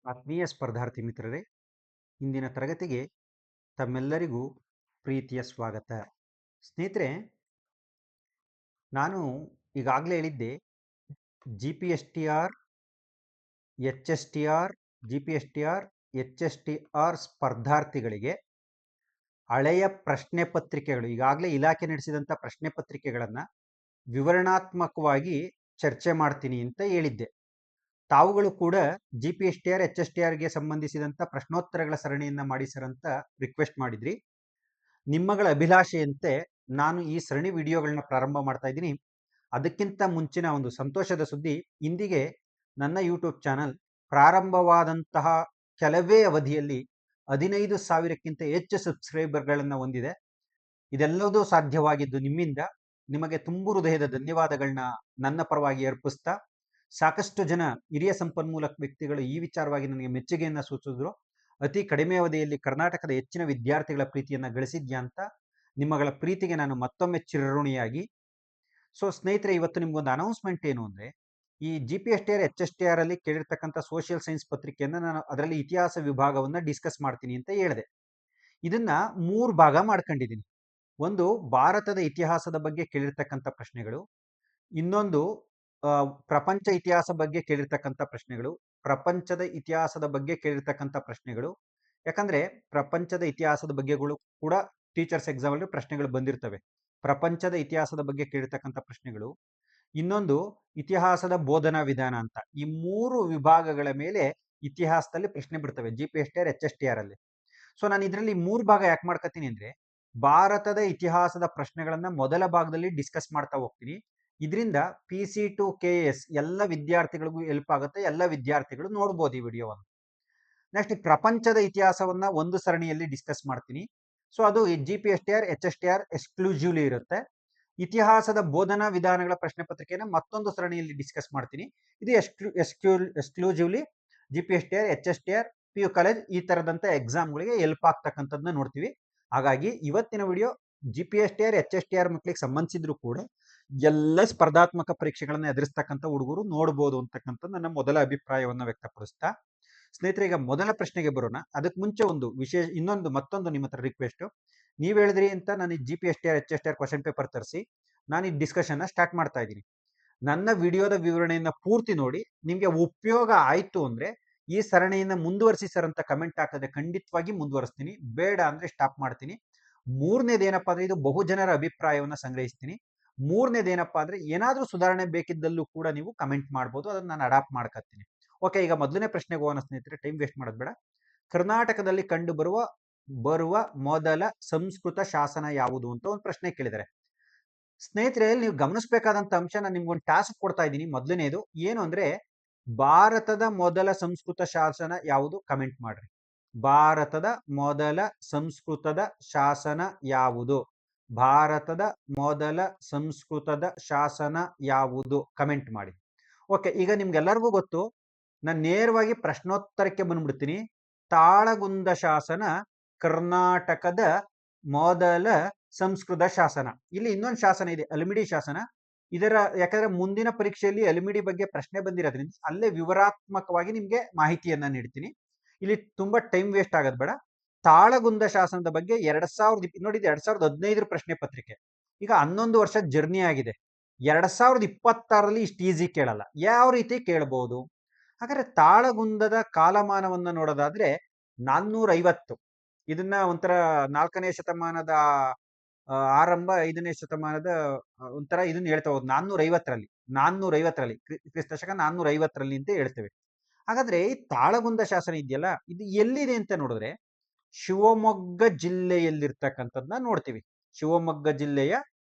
ಆತ್ಮೀಯ ಸ್ಪರ್ಧಾರ್ಥಿ ಮಿತ್ರರೇ, ಇಂದಿನ ತರಗತಿಗೆ ತಮ್ಮೆಲ್ಲರಿಗೂ ಪ್ರೀತಿಯ ಸ್ವಾಗತ. ಸ್ನೇಹಿತರೆ, ನಾನು ಈಗಾಗಲೇ ಹೇಳಿದ್ದೆ, G P S T R, H S T R, G P S T R, H S T R ಸ್ಪರ್ಧಾರ್ಥಿಗಳಿಗೆ ಹಳೆಯ ಪ್ರಶ್ನೆ ಪತ್ರಿಕೆಗಳು, ಈಗಾಗಲೇ ಇಲಾಖೆ ನಡೆಸಿದಂಥ ಪ್ರಶ್ನೆ ಪತ್ರಿಕೆಗಳನ್ನು ವಿವರಣಾತ್ಮಕವಾಗಿ ಚರ್ಚೆ ಮಾಡ್ತೀನಿ ಅಂತ ಹೇಳಿದ್ದೆ. ತಾವುಗಳು ಕೂಡ G P S T R, H S T ಆರ್ಗೆ ಸಂಬಂಧಿಸಿದಂಥ ಪ್ರಶ್ನೋತ್ತರಗಳ ಸರಣಿಯನ್ನು ಮಾಡಿ ಸರ್ ಅಂತ ರಿಕ್ವೆಸ್ಟ್ ಮಾಡಿದ್ರಿ. ನಿಮ್ಮಗಳ ಅಭಿಲಾಷೆಯಂತೆ ನಾನು ಈ ಸರಣಿ ವಿಡಿಯೋಗಳನ್ನ ಪ್ರಾರಂಭ ಮಾಡ್ತಾ ಇದ್ದೀನಿ. ಅದಕ್ಕಿಂತ ಮುಂಚಿನ ಒಂದು ಸಂತೋಷದ ಸುದ್ದಿ, ಇಂದಿಗೆ ನನ್ನ ಯೂಟ್ಯೂಬ್ ಚಾನಲ್ ಪ್ರಾರಂಭವಾದಂತಹ ಕೆಲವೇ ಅವಧಿಯಲ್ಲಿ 15,000ಕ್ಕಿಂತ ಹೆಚ್ಚು ಸಬ್ಸ್ಕ್ರೈಬರ್ಗಳನ್ನು ಹೊಂದಿದೆ. ಇದೆಲ್ಲದೂ ಸಾಧ್ಯವಾಗಿದ್ದು ನಿಮ್ಮಿಂದ. ನಿಮಗೆ ತುಂಬು ಹೃದಯದ ಧನ್ಯವಾದಗಳನ್ನ ನನ್ನ ಪರವಾಗಿ ಅರ್ಪಿಸ್ತಾ, ಸಾಕಷ್ಟು ಜನ ಹಿರಿಯ ಸಂಪನ್ಮೂಲ ವ್ಯಕ್ತಿಗಳು ಈ ವಿಚಾರವಾಗಿ ನನಗೆ ಮೆಚ್ಚುಗೆಯನ್ನು ಸೂಚಿಸಿದ್ರು. ಅತಿ ಕಡಿಮೆ ಅವಧಿಯಲ್ಲಿ ಕರ್ನಾಟಕದ ಹೆಚ್ಚಿನ ವಿದ್ಯಾರ್ಥಿಗಳ ಪ್ರೀತಿಯನ್ನು ಗಳಿಸಿದ್ಯಾ ಅಂತ ನಿಮ್ಮಗಳ ಪ್ರೀತಿಗೆ ನಾನು ಮತ್ತೊಮ್ಮೆ ಚಿರಋಣಿಯಾಗಿ. ಸೊ ಸ್ನೇಹಿತರೆ, ಇವತ್ತು ನಿಮ್ಗೊಂದು ಅನೌನ್ಸ್ಮೆಂಟ್ ಏನು ಅಂದರೆ, ಈ G P S T R, H S T R ಅಲ್ಲಿ ಕೇಳಿರ್ತಕ್ಕಂಥ ಸೋಷಿಯಲ್ ಸೈನ್ಸ್ ಪತ್ರಿಕೆಯನ್ನು ನಾನು ಅದರಲ್ಲಿ ಇತಿಹಾಸ ವಿಭಾಗವನ್ನು ಡಿಸ್ಕಸ್ ಮಾಡ್ತೀನಿ ಅಂತ ಹೇಳಿದೆ. ಇದನ್ನ 3 ಭಾಗ ಮಾಡ್ಕೊಂಡಿದ್ದೀನಿ. ಒಂದು, ಭಾರತದ ಇತಿಹಾಸದ ಬಗ್ಗೆ ಕೇಳಿರ್ತಕ್ಕಂಥ ಪ್ರಶ್ನೆಗಳು. ಇನ್ನೊಂದು, ಪ್ರಪಂಚ ಇತಿಹಾಸ ಬಗ್ಗೆ ಕೇಳಿರ್ತಕ್ಕಂಥ ಪ್ರಶ್ನೆಗಳು. ಪ್ರಪಂಚದ ಇತಿಹಾಸದ ಬಗ್ಗೆ ಕೇಳಿರ್ತಕ್ಕಂಥ ಪ್ರಶ್ನೆಗಳು. ಯಾಕಂದ್ರೆ ಪ್ರಪಂಚದ ಇತಿಹಾಸದ ಬಗ್ಗೆಗಳು ಕೂಡ ಟೀಚರ್ಸ್ ಎಕ್ಸಾಮ್ ಅಲ್ಲಿ ಪ್ರಶ್ನೆಗಳು ಬಂದಿರ್ತವೆ. ಪ್ರಪಂಚದ ಇತಿಹಾಸದ ಬಗ್ಗೆ ಕೇಳಿರ್ತಕ್ಕಂಥ ಪ್ರಶ್ನೆಗಳು. ಇನ್ನೊಂದು, ಇತಿಹಾಸದ ಬೋಧನಾ ವಿಧಾನ ಅಂತ. ಈ 3 ವಿಭಾಗಗಳ ಮೇಲೆ ಇತಿಹಾಸದಲ್ಲಿ ಪ್ರಶ್ನೆ ಬಿಡ್ತವೆ G P S T R, H S T R ಅಲ್ಲಿ. ಸೊ ನಾನು ಇದರಲ್ಲಿ 3 ಭಾಗ ಯಾಕೆ ಮಾಡ್ಕೊತೀನಿ ಅಂದ್ರೆ, ಭಾರತದ ಇತಿಹಾಸದ ಪ್ರಶ್ನೆಗಳನ್ನ ಮೊದಲ ಭಾಗದಲ್ಲಿ ಡಿಸ್ಕಸ್ ಮಾಡ್ತಾ ಹೋಗ್ತೀನಿ. ಇದರಿಂದ P C to K S ಎಲ್ಲ ವಿದ್ಯಾರ್ಥಿಗಳಿಗೂ ಹೆಲ್ಪ್ ಆಗುತ್ತೆ. ಎಲ್ಲ ವಿದ್ಯಾರ್ಥಿಗಳು ನೋಡ್ಬೋದು ಈ ವಿಡಿಯೋವನ್ನು. ನೆಕ್ಸ್ಟ್, ಪ್ರಪಂಚದ ಇತಿಹಾಸವನ್ನ ಒಂದು ಸರಣಿಯಲ್ಲಿ ಡಿಸ್ಕಸ್ ಮಾಡ್ತೀನಿ. ಸೊ ಅದು G P S T R, H S T R exclusively ಇರುತ್ತೆ. ಇತಿಹಾಸದ ಬೋಧನಾ ವಿಧಾನಗಳ ಪ್ರಶ್ನೆ ಪತ್ರಿಕೆಯನ್ನು ಮತ್ತೊಂದು ಸರಣಿಯಲ್ಲಿ ಡಿಸ್ಕಸ್ ಮಾಡ್ತೀನಿ. ಇದು exclusively G P S T R, H S T R, P U college ಈ ತರದಂತ ಎಕ್ಸಾಮ್ಗಳಿಗೆ ಹೆಲ್ಪ್ ಆಗ್ತಕ್ಕಂಥದ್ದನ್ನ ನೋಡ್ತೀವಿ. ಹಾಗಾಗಿ ಇವತ್ತಿನ video G P S T R, H S T R ಮಕ್ಕಳಿಗೆ ಸಂಬಂಧಿಸಿದ್ರು ಕೂಡ ಎಲ್ಲ ಸ್ಪರ್ಧಾತ್ಮಕ ಪರೀಕ್ಷೆಗಳನ್ನ ಎದುರಿಸ್ತಕ್ಕಂಥ ಹುಡುಗರು ನೋಡ್ಬೋದು ಅಂತಕ್ಕಂಥ ನನ್ನ ಮೊದಲ ಅಭಿಪ್ರಾಯವನ್ನು ವ್ಯಕ್ತಪಡಿಸ್ತಾ, ಸ್ನೇಹಿತರೆ, ಈಗ ಮೊದಲ ಪ್ರಶ್ನೆಗೆ ಬರೋಣ. ಅದಕ್ಕೆ ಮುಂಚೆ ಒಂದು ವಿಶೇಷ ಮತ್ತೊಂದು ನಿಮ್ಮ ಹತ್ರ ರಿಕ್ವೆಸ್ಟ್. ನೀವ್ ಹೇಳಿದ್ರಿ ಅಂತ ನಾನು G P S T R, H S T R question paper ತರಿಸಿ ನಾನು ಈ ಡಿಸ್ಕಷನ್ ಸ್ಟಾರ್ಟ್ ಮಾಡ್ತಾ ಇದ್ದೀನಿ. ನನ್ನ ವಿಡಿಯೋದ ವಿವರಣೆಯನ್ನ ಪೂರ್ತಿ ನೋಡಿ ನಿಮ್ಗೆ ಉಪಯೋಗ ಆಯ್ತು ಅಂದ್ರೆ ಈ ಸರಣಿಯನ್ನ ಮುಂದುವರಿಸಿ ಸರ್ ಅಂತ ಕಮೆಂಟ್ ಹಾಕಿದ್ರೆ ಖಂಡಿತವಾಗಿ ಮುಂದುವರಿಸ್ತೀನಿ. ಬೇಡ ಅಂದ್ರೆ ಸ್ಟಾಪ್ ಮಾಡ್ತೀನಿ. ಮೂರನೇದೇನಪ್ಪಾ ಅಂದ್ರೆ, ಇದು ಬಹುಜನರ ಅಭಿಪ್ರಾಯವನ್ನ ಸಂಗ್ರಹಿಸ್ತೀನಿ. ಮೂರನೇದೇನಪ್ಪಾ ಅಂದ್ರೆ, ಏನಾದ್ರೂ ಸುಧಾರಣೆ ಬೇಕಿದ್ದಲ್ಲೂ ಕೂಡ ನೀವು ಕಮೆಂಟ್ ಮಾಡ್ಬೋದು. ಅದನ್ನ ನಾನು ಅಡಾಪ್ಟ್ ಮಾಡ್ಕೊತೀನಿ. ಓಕೆ, ಈಗ ಮೊದಲನೇ ಪ್ರಶ್ನೆಗೆ ಹೋಗೋಣ ಸ್ನೇಹಿತರೆ. ಟೈಮ್ ವೇಸ್ಟ್ ಮಾಡೋದು ಬೇಡ. ಕರ್ನಾಟಕದಲ್ಲಿ ಕಂಡು ಬರುವ ಮೊದಲ ಸಂಸ್ಕೃತ ಶಾಸನ ಯಾವುದು ಅಂತ ಒಂದು ಪ್ರಶ್ನೆ ಕೇಳಿದ್ದಾರೆ. ಸ್ನೇಹಿತರೆ, ನೀವು ಗಮನಿಸಬೇಕಾದಂತ ಅಂಶ, ನಾನು ನಿಮ್ಗೊಂದು ಟಾಸ್ಕ್ ಕೊಡ್ತಾ ಇದ್ದೀನಿ. ಮೊದಲನೇದು ಏನು ಅಂದ್ರೆ, ಭಾರತದ ಮೊದಲ ಸಂಸ್ಕೃತ ಶಾಸನ ಯಾವುದು ಕಮೆಂಟ್ ಮಾಡ್ರಿ. ಭಾರತದ ಮೊದಲ ಸಂಸ್ಕೃತದ ಶಾಸನ ಯಾವುದು? ಭಾರತದ ಮೊದಲ ಸಂಸ್ಕೃತದ ಶಾಸನ ಯಾವುದು? ಕಮೆಂಟ್ ಮಾಡಿ. ಓಕೆ, ಈಗ ನಿಮ್ಗೆಲ್ಲರಿಗೂ ಗೊತ್ತು, ನಾನು ನೇರವಾಗಿ ಪ್ರಶ್ನೋತ್ತರಕ್ಕೆ ಬಂದ್ಬಿಡ್ತೀನಿ. ತಾಳಗುಂದ ಶಾಸನ ಕರ್ನಾಟಕದ ಮೊದಲ ಸಂಸ್ಕೃತ ಶಾಸನ. ಇಲ್ಲಿ ಇನ್ನೊಂದು ಶಾಸನ ಇದೆ, ಅಲಿಮಿಡಿ ಶಾಸನ. ಇದರ ಯಾಕಂದ್ರೆ ಮುಂದಿನ ಪರೀಕ್ಷೆಯಲ್ಲಿ ಅಲಿಮಿಡಿ ಬಗ್ಗೆ ಪ್ರಶ್ನೆ ಬಂದಿರೋದ್ರಿಂದ ಅಲ್ಲೇ ವಿವರಾತ್ಮಕವಾಗಿ ನಿಮ್ಗೆ ಮಾಹಿತಿಯನ್ನ ನೀಡ್ತೀನಿ. ಇಲ್ಲಿ ತುಂಬಾ ಟೈಮ್ ವೇಸ್ಟ್ ಆಗೋದು ಬೇಡ. ತಾಳಗುಂದ ಶಾಸನದ ಬಗ್ಗೆ 2015 ಪ್ರಶ್ನೆ ಪತ್ರಿಕೆ. ಈಗ 11 ವರ್ಷ ಜರ್ನಿ ಆಗಿದೆ. 2026ರಲ್ಲಿ ಇಷ್ಟು ಈಸಿ ಕೇಳಲ್ಲ. ಯಾವ ರೀತಿ ಕೇಳಬಹುದು? ಹಾಗಾದ್ರೆ ತಾಳಗುಂದದ ಕಾಲಮಾನವನ್ನ ನೋಡೋದಾದ್ರೆ 450. ಇದನ್ನ ಒಂಥರ 4ನೇ ಶತಮಾನದ ಆರಂಭ, 5ನೇ ಶತಮಾನದ ಒಂಥರ ಇದನ್ನ ಹೇಳ್ತಾ ಹೋದ್. 450ರಲ್ಲಿ ಕ್ರಿಸ್ತ ಶಕ 450ರಲ್ಲಿ ಅಂತ ಹೇಳ್ತೇವೆ. ಹಾಗಾದ್ರೆ ಈ ತಾಳಗುಂದ ಶಾಸನ ಇದೆಯಲ್ಲ, ಇದು ಎಲ್ಲಿದೆ ಅಂತ ನೋಡಿದ್ರೆ ಶಿವಮೊಗ್ಗ ಜಿಲ್ಲೆಯಲ್ಲಿರ್ತಕ್ಕಂಥದ್ದನ್ನ ನೋಡ್ತೀವಿ. ಶಿವಮೊಗ್ಗ ಜಿಲ್ಲೆಯ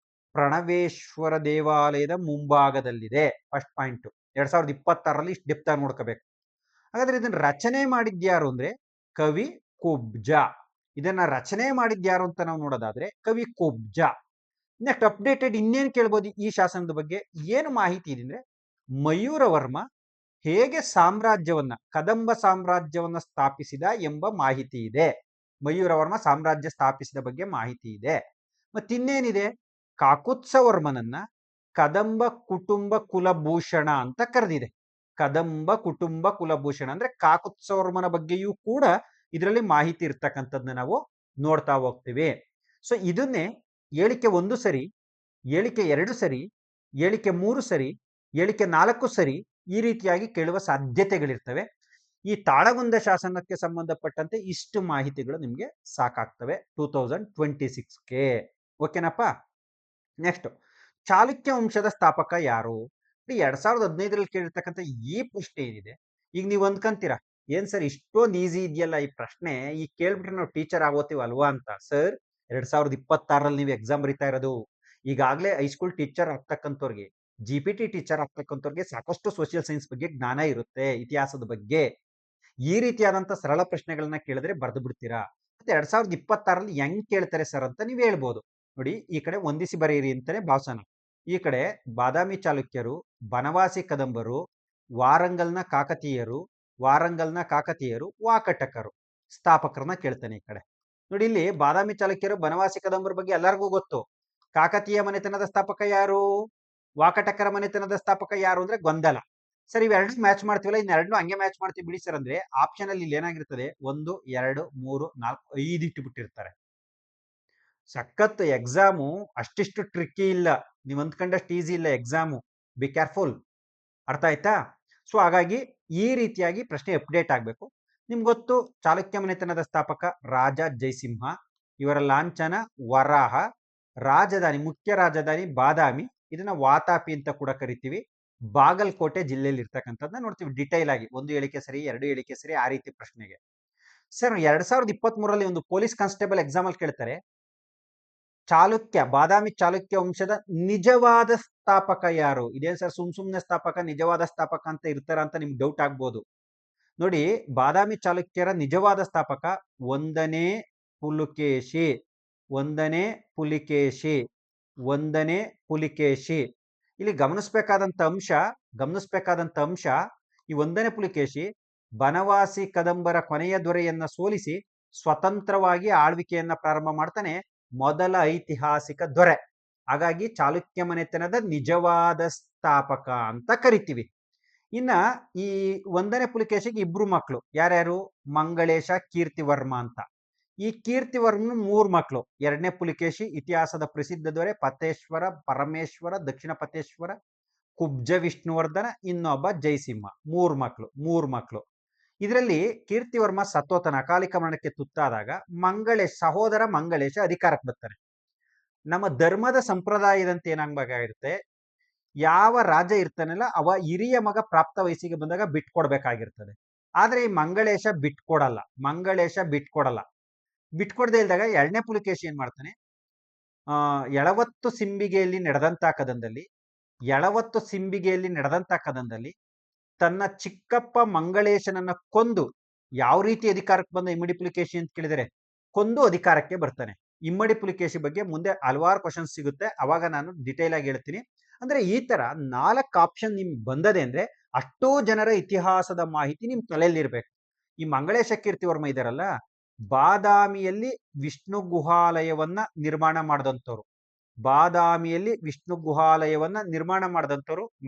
ಪ್ರಣವೇಶ್ವರ ದೇವಾಲಯದ ಮುಂಭಾಗದಲ್ಲಿದೆ. First point. 2026ರಲ್ಲಿ ಇಷ್ಟು ಡೆಪ್ತ್ ಆಗಿ ನೋಡ್ಕೋಬೇಕು. ಹಾಗಾದ್ರೆ ಇದನ್ನ ರಚನೆ ಮಾಡಿದ್ಯಾರು ಅಂದ್ರೆ ಕವಿ ಕುಬ್ಜ. ಇದನ್ನ ರಚನೆ ಮಾಡಿದ್ಯಾರು ಅಂತ ನಾವು ನೋಡೋದಾದ್ರೆ ಕವಿ ಕುಬ್ಜ. ನೆಕ್ಸ್ಟ್ ಅಪ್ಡೇಟೆಡ್ ಇನ್ನೇನು ಕೇಳ್ಬೋದು ಈ ಶಾಸನದ ಬಗ್ಗೆ? ಏನು ಮಾಹಿತಿ ಇದೆ ಅಂದ್ರೆ, ಮಯೂರವರ್ಮ ಹೇಗೆ ಕದಂಬ ಸಾಮ್ರಾಜ್ಯವನ್ನ ಸ್ಥಾಪಿಸಿದ ಎಂಬ ಮಾಹಿತಿ ಇದೆ. ಮಯೂರವರ್ಮ ಸಾಮ್ರಾಜ್ಯ ಸ್ಥಾಪಿಸಿದ ಬಗ್ಗೆ ಮಾಹಿತಿ ಇದೆ. ಮತ್ತಿನ್ನೇನಿದೆ? ಕಾಕುತ್ಸವರ್ಮನನ್ನ ಕದಂಬ ಕುಟುಂಬ ಕುಲಭೂಷಣ ಅಂತ ಕರೆದಿದೆ. ಕದಂಬ ಕುಟುಂಬ ಕುಲಭೂಷಣ ಅಂದ್ರೆ ಕಾಕುತ್ಸವರ್ಮನ ಬಗ್ಗೆಯೂ ಕೂಡ ಇದರಲ್ಲಿ ಮಾಹಿತಿ ಇರ್ತಕ್ಕಂಥದ್ದನ್ನ ನಾವು ನೋಡ್ತಾ ಹೋಗ್ತೀವಿ. ಸೊ ಇದನ್ನೇ ಹೇಳಿಕೆ 1 ಸರಿ, ಹೇಳಿಕೆ 2 ಸರಿ, ಹೇಳಿಕೆ 3 ಸರಿ, ಹೇಳಿಕೆ 4 ಸರಿ ಈ ರೀತಿಯಾಗಿ ಕೇಳುವ ಸಾಧ್ಯತೆಗಳಿರ್ತವೆ. ಈ ತಾಳಗುಂದ ಶಾಸನಕ್ಕೆ ಸಂಬಂಧಪಟ್ಟಂತೆ ಇಷ್ಟು ಮಾಹಿತಿಗಳು ನಿಮಗೆ ಸಾಕಾಗ್ತವೆ 2026ಗೆ. ಓಕೆನಪ್ಪ. ನೆಕ್ಸ್ಟ್, ಚಾಲುಕ್ಯ ವಂಶದ ಸ್ಥಾಪಕ ಯಾರು? 2015ರಲ್ಲಿ ಕೇಳಿರ್ತಕ್ಕಂಥ ಈ ಪ್ರಶ್ನೆ ಏನಿದೆ, ಈಗ ನೀವು ಅಂದ್ಕೊಂತೀರಾ ಏನ್ ಸರ್ ಇಷ್ಟೊಂದು ಈಸಿ ಇದೆಯಲ್ಲ ಈ ಪ್ರಶ್ನೆ, ಈಗ ಕೇಳ್ಬಿಟ್ರೆ ನಾವು ಟೀಚರ್ ಆಗೋತೀವಲ್ವಾ ಅಂತ. ಸರ್ 2026ರಲ್ಲಿ ನೀವು ಎಕ್ಸಾಮ್ ಬರೀತಾ ಇರೋದು. ಈಗಾಗಲೇ ಹೈಸ್ಕೂಲ್ ಟೀಚರ್ ಆಗ್ತಕ್ಕಂಥವ್ರಿಗೆ, GPT ಟೀಚರ್ ಆಗ್ತಕ್ಕಂಥವ್ರಿಗೆ ಸಾಕಷ್ಟು ಸೋಷಿಯಲ್ ಸೈನ್ಸ್ ಬಗ್ಗೆ ಜ್ಞಾನ ಇರುತ್ತೆ, ಇತಿಹಾಸದ ಬಗ್ಗೆ. ಈ ರೀತಿಯಾದಂತ ಸರಳ ಪ್ರಶ್ನೆಗಳನ್ನ ಕೇಳಿದ್ರೆ ಬರೆದು ಬಿಡ್ತೀರಾ. ಮತ್ತೆ 2026ರಲ್ಲಿ ಹೆಂಗ್ ಕೇಳ್ತಾರೆ ಸರ್ ಅಂತ ನೀವು ಹೇಳ್ಬೋದು. ನೋಡಿ, ಈ ಕಡೆ ಹೊಂದಿಸಿ ಬರೆಯಿರಿ ಅಂತಾನೆ ಭಾವಸನ. ಈ ಕಡೆ ಬಾದಾಮಿ ಚಾಲುಕ್ಯರು, ಬನವಾಸಿ ಕದಂಬರು, ವಾರಂಗಲ್ನ ಕಾಕತೀಯರು, ವಾಕಟಕರು ಸ್ಥಾಪಕರನ್ನ ಕೇಳ್ತಾನೆ ಈ ಕಡೆ. ನೋಡಿ, ಇಲ್ಲಿ ಬಾದಾಮಿ ಚಾಲುಕ್ಯರು, ಬನವಾಸಿ ಕದಂಬರ ಬಗ್ಗೆ ಎಲ್ಲರಿಗೂ ಗೊತ್ತು. ಕಾಕತೀಯ ಮನೆತನದ ಸ್ಥಾಪಕ ಯಾರು, ವಾಕಟಕರ ಮನೆತನದ ಸ್ಥಾಪಕ ಯಾರು ಅಂದ್ರೆ ಗೊಂದಲ. ಸರ್ ಇವೆರಡು ಮ್ಯಾಚ್ ಮಾಡ್ತೀವಲ್ಲ, ಇನ್ನೆರಡು ಹಂಗೆ ಮ್ಯಾಚ್ ಮಾಡ್ತೀವಿ ಬಿಡಿ ಸರ್ ಅಂದ್ರೆ ಆಪ್ಷನ್ ಅಲ್ಲಿ ಇಲ್ಲಿ ಏನಾಗಿರ್ತದೆ, 1 2 3 4 5 ಇಟ್ಟುಬಿಟ್ಟಿರ್ತಾರೆ. ಸಖತ್ ಎಕ್ಸಾಮು ಅಷ್ಟಿಷ್ಟು ಟ್ರಿಕ್ಕಿ ಇಲ್ಲ, ನೀವು ಅಂದ್ಕೊಂಡಷ್ಟು ಈಸಿ ಇಲ್ಲ ಎಕ್ಸಾಮು. Be careful. ಅರ್ಥ ಆಯ್ತಾ? ಸೊ ಹಾಗಾಗಿ ಈ ರೀತಿಯಾಗಿ ಪ್ರಶ್ನೆ ಅಪ್ಡೇಟ್ ಆಗಬೇಕು. ನಿಮ್ಗೆ ಗೊತ್ತು, ಚಾಲುಕ್ಯ ಮನೆತನದ ಸ್ಥಾಪಕ ರಾಜ ಜಯಸಿಂಹ, ಇವರ ಲಾಂಛನ ವರಾಹ, ರಾಜಧಾನಿ, ಮುಖ್ಯ ರಾಜಧಾನಿ ಬಾದಾಮಿ, ಇದನ್ನ ವಾತಾಪಿ ಅಂತ ಕೂಡ ಕರಿತೀವಿ. ಬಾಗಲಕೋಟೆ ಜಿಲ್ಲೆಯಲ್ಲಿ ಇರ್ತಕ್ಕಂಥದ್ದನ್ನ ನೋಡ್ತೀವಿ ಡಿಟೈಲ್ ಆಗಿ. 1 ಹೇಳಿಕೆ ಸರಿ, 2 ಹೇಳಿಕೆ ಸರಿ, ಆ ರೀತಿ ಪ್ರಶ್ನೆಗೆ. ಸರ್ 2023ರಲ್ಲಿ ಒಂದು ಪೊಲೀಸ್ ಕಾನ್ಸ್ಟೇಬಲ್ ಎಕ್ಸಾಮ್ ಅಲ್ಲಿ ಕೇಳ್ತಾರೆ, ಬಾದಾಮಿ ಚಾಲುಕ್ಯ ವಂಶದ ನಿಜವಾದ ಸ್ಥಾಪಕ ಯಾರು? ಇದೇನ್ ಸರ್ ಸುಮ್ನೆ ಸ್ಥಾಪಕ, ನಿಜವಾದ ಸ್ಥಾಪಕ ಅಂತ ಇರ್ತಾರ ಅಂತ ನಿಮ್ಗೆ ಡೌಟ್ ಆಗ್ಬೋದು. ನೋಡಿ, ಬಾದಾಮಿ ಚಾಲುಕ್ಯರ ನಿಜವಾದ ಸ್ಥಾಪಕ 1ನೇ ಪುಲಕೇಶಿ. ಇಲ್ಲಿ ಗಮನಿಸಬೇಕಾದಂತ ಅಂಶ, ಈ 1ನೇ ಪುಲಿಕೇಶಿ ಬನವಾಸಿ ಕದಂಬರ ಕೊನೆಯ ದೊರೆಯನ್ನ ಸೋಲಿಸಿ ಸ್ವತಂತ್ರವಾಗಿ ಆಳ್ವಿಕೆಯನ್ನ ಪ್ರಾರಂಭ ಮಾಡ್ತಾನೆ, ಮೊದಲ ಐತಿಹಾಸಿಕ ದೊರೆ. ಹಾಗಾಗಿ ಚಾಲುಕ್ಯ ಮನೆತನದ ನಿಜವಾದ ಸ್ಥಾಪಕ ಅಂತ ಕರಿತೀವಿ. ಇನ್ನ ಈ 1ನೇ ಪುಲಿಕೇಶಿಗೆ 2 ಮಕ್ಕಳು, ಯಾರ್ಯಾರು? ಮಂಗಳೇಶ, ಕೀರ್ತಿವರ್ಮ ಅಂತ. ಈ ಕೀರ್ತಿವರ್ಮನ 3 ಮಕ್ಕಳು. 2ನೇ ಪುಲಿಕೇಶಿ ಇತಿಹಾಸದ ಪ್ರಸಿದ್ಧ ದೊರೆ ಪತೇಶ್ವರ, ಪರಮೇಶ್ವರ, ದಕ್ಷಿಣ ಪತೇಶ್ವರ, ಕುಬ್ಜ ವಿಷ್ಣುವರ್ಧನ, ಇನ್ನೊಬ್ಬ ಜಯಸಿಂಹ. 3 ಮಕ್ಕಳು. ಇದರಲ್ಲಿ ಕೀರ್ತಿವರ್ಮ ಸತ್ತೋತನ, ಅಕಾಲಿಕ ಮರಣಕ್ಕೆ ತುತ್ತಾದಾಗ ಸಹೋದರ ಮಂಗಳೇಶ ಅಧಿಕಾರಕ್ಕೆ ಬರ್ತಾರೆ. ನಮ್ಮ ಧರ್ಮದ ಸಂಪ್ರದಾಯದಂತೆ ಏನಾಗಬೇಕಾಗಿರುತ್ತೆ, ಯಾವ ರಾಜ ಇರ್ತಾನಲ್ಲ ಅವ ಹಿರಿಯ ಮಗ ಪ್ರಾಪ್ತ ವಯಸ್ಸಿಗೆ ಬಂದಾಗ ಬಿಟ್ಕೊಡ್ಬೇಕಾಗಿರ್ತದೆ. ಆದ್ರೆ ಈ ಮಂಗಳೇಶ ಬಿಟ್ಕೊಡಲ್ಲ. ಬಿಟ್ಕೊಡದೆ ಇಲ್ದಾಗ 2ನೇ ಪುಲಿಕೇಶಿ ಏನ್ ಮಾಡ್ತಾನೆ, ಎಳವತ್ತು ಸಿಂಬಿಗೆಯಲ್ಲಿ ನಡೆದಂತ ಕದನದಲ್ಲಿ ತನ್ನ ಚಿಕ್ಕಪ್ಪ ಮಂಗಳೇಶನನ್ನ ಕೊಂದು, ಯಾವ ರೀತಿ ಅಧಿಕಾರಕ್ಕೆ ಬಂದ ಇಮ್ಮಡಿ ಪುಲಿಕೇಶಿ ಅಂತ ಕೇಳಿದರೆ, ಕೊಂದು ಅಧಿಕಾರಕ್ಕೆ ಬರ್ತಾನೆ. ಇಮ್ಮಡಿ ಪುಲಿಕೇಶಿ ಬಗ್ಗೆ ಮುಂದೆ ಹಲವಾರು ಕ್ವಶನ್ಸ್ ಸಿಗುತ್ತೆ, ಅವಾಗ ನಾನು ಡಿಟೇಲ್ ಆಗಿ ಹೇಳ್ತೀನಿ. ಅಂದ್ರೆ ಈ ತರ 4 ಆಪ್ಷನ್ ನಿಮ್ಗೆ ಬಂದದೆ ಅಂದ್ರೆ ಅಷ್ಟೋ ಜನರ ಇತಿಹಾಸದ ಮಾಹಿತಿ ನಿಮ್ ತಲೆಯಲ್ಲಿ ಇರ್ಬೇಕು. ಈ ಮಂಗಳೇಶ ಕೀರ್ತಿವರ್ಮ ಇದಾರಲ್ಲ, ಬಾದಾಮಿಯಲ್ಲಿ ವಿಷ್ಣು ಗುಹಾಲಯವನ್ನ ನಿರ್ಮಾಣ ಮಾಡಿದಂಥವ್ರು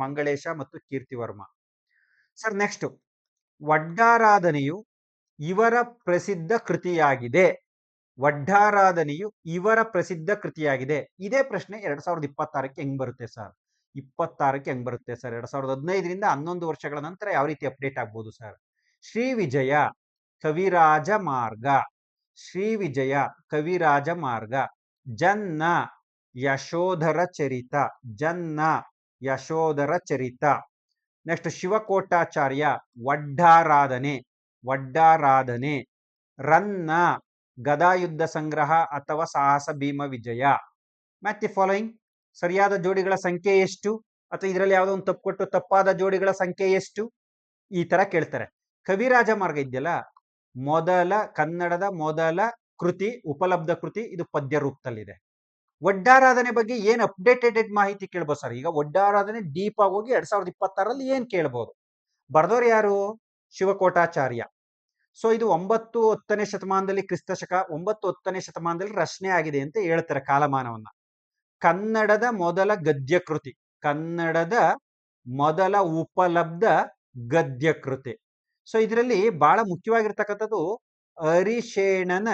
ಮಂಗಳೇಶ ಮತ್ತು ಕೀರ್ತಿವರ್ಮ. ಸರ್ ನೆಕ್ಸ್ಟ್, ವಡ್ಡಾರಾಧನೆಯು ಇವರ ಪ್ರಸಿದ್ಧ ಕೃತಿಯಾಗಿದೆ. ಇದೇ ಪ್ರಶ್ನೆ 2026ಕ್ಕೆ ಹೆಂಗ್ ಬರುತ್ತೆ ಸರ್? 2015ರಿಂದ 11 ವರ್ಷಗಳ ನಂತರ ಯಾವ ರೀತಿ ಅಪ್ಡೇಟ್ ಆಗ್ಬೋದು ಸರ್? ಶ್ರೀ ವಿಜಯ ಕವಿರಾಜ ಮಾರ್ಗ, ಜನ್ನ ಯಶೋಧರ ಚರಿತ. ನೆಕ್ಸ್ಟ್ ಶಿವಕೋಟಾಚಾರ್ಯ ವಡ್ಡಾರಾಧನೆ, ರನ್ನ ಗದಾಯುದ್ಧ ಸಂಗ್ರಹ ಅಥವಾ Sahasa Bhima Vijaya. Match the following. ಸರಿಯಾದ ಜೋಡಿಗಳ ಸಂಖ್ಯೆ ಎಷ್ಟು? ಅಥವಾ ಇದರಲ್ಲಿ ಯಾವುದೋ ಒಂದು ತಪ್ಪು ಕೊಟ್ಟು ತಪ್ಪಾದ ಜೋಡಿಗಳ ಸಂಖ್ಯೆ ಎಷ್ಟು? ಈ ತರ ಕೇಳ್ತಾರೆ. ಕವಿರಾಜ ಮಾರ್ಗ ಇದೆಯಲ್ಲ, ಕನ್ನಡದ ಮೊದಲ ಕೃತಿ, ಉಪಲಬ್ಧ ಕೃತಿ, ಇದು ಪದ್ಯ ರೂಪದಲ್ಲಿದೆ. ವಡ್ಡಾರಾಧನೆ ಬಗ್ಗೆ ಏನ್ ಅಪ್ಡೇಟೆಡ್ ಮಾಹಿತಿ ಕೇಳ್ಬೋದು ಸರ್? ಈಗ ವಡ್ಡಾರಾಧನೆ ಡೀಪ್ ಆಗಿ ಹೋಗಿ 2026ರಲ್ಲಿ ಏನ್ ಕೇಳ್ಬೋದು? ಬರ್ದವ್ರು ಯಾರು? ಶಿವಕೋಟಾಚಾರ್ಯ. ಸೊ ಇದು 9-10ನೇ ಶತಮಾನದಲ್ಲಿ ಕ್ರಿಸ್ತಶಕ 9-10ನೇ ಶತಮಾನದಲ್ಲಿ ರಚನೆ ಆಗಿದೆ ಅಂತ ಹೇಳ್ತಾರೆ ಕಾಲಮಾನವನ್ನ. ಕನ್ನಡದ ಮೊದಲ ಗದ್ಯ ಕೃತಿ, ಕನ್ನಡದ ಮೊದಲ ಉಪಲಬ್ಧ ಗದ್ಯ ಕೃತಿ. ಸೊ ಇದರಲ್ಲಿ ಬಹಳ ಮುಖ್ಯವಾಗಿರ್ತಕ್ಕಂಥದ್ದು ಹರಿಶೇಣನ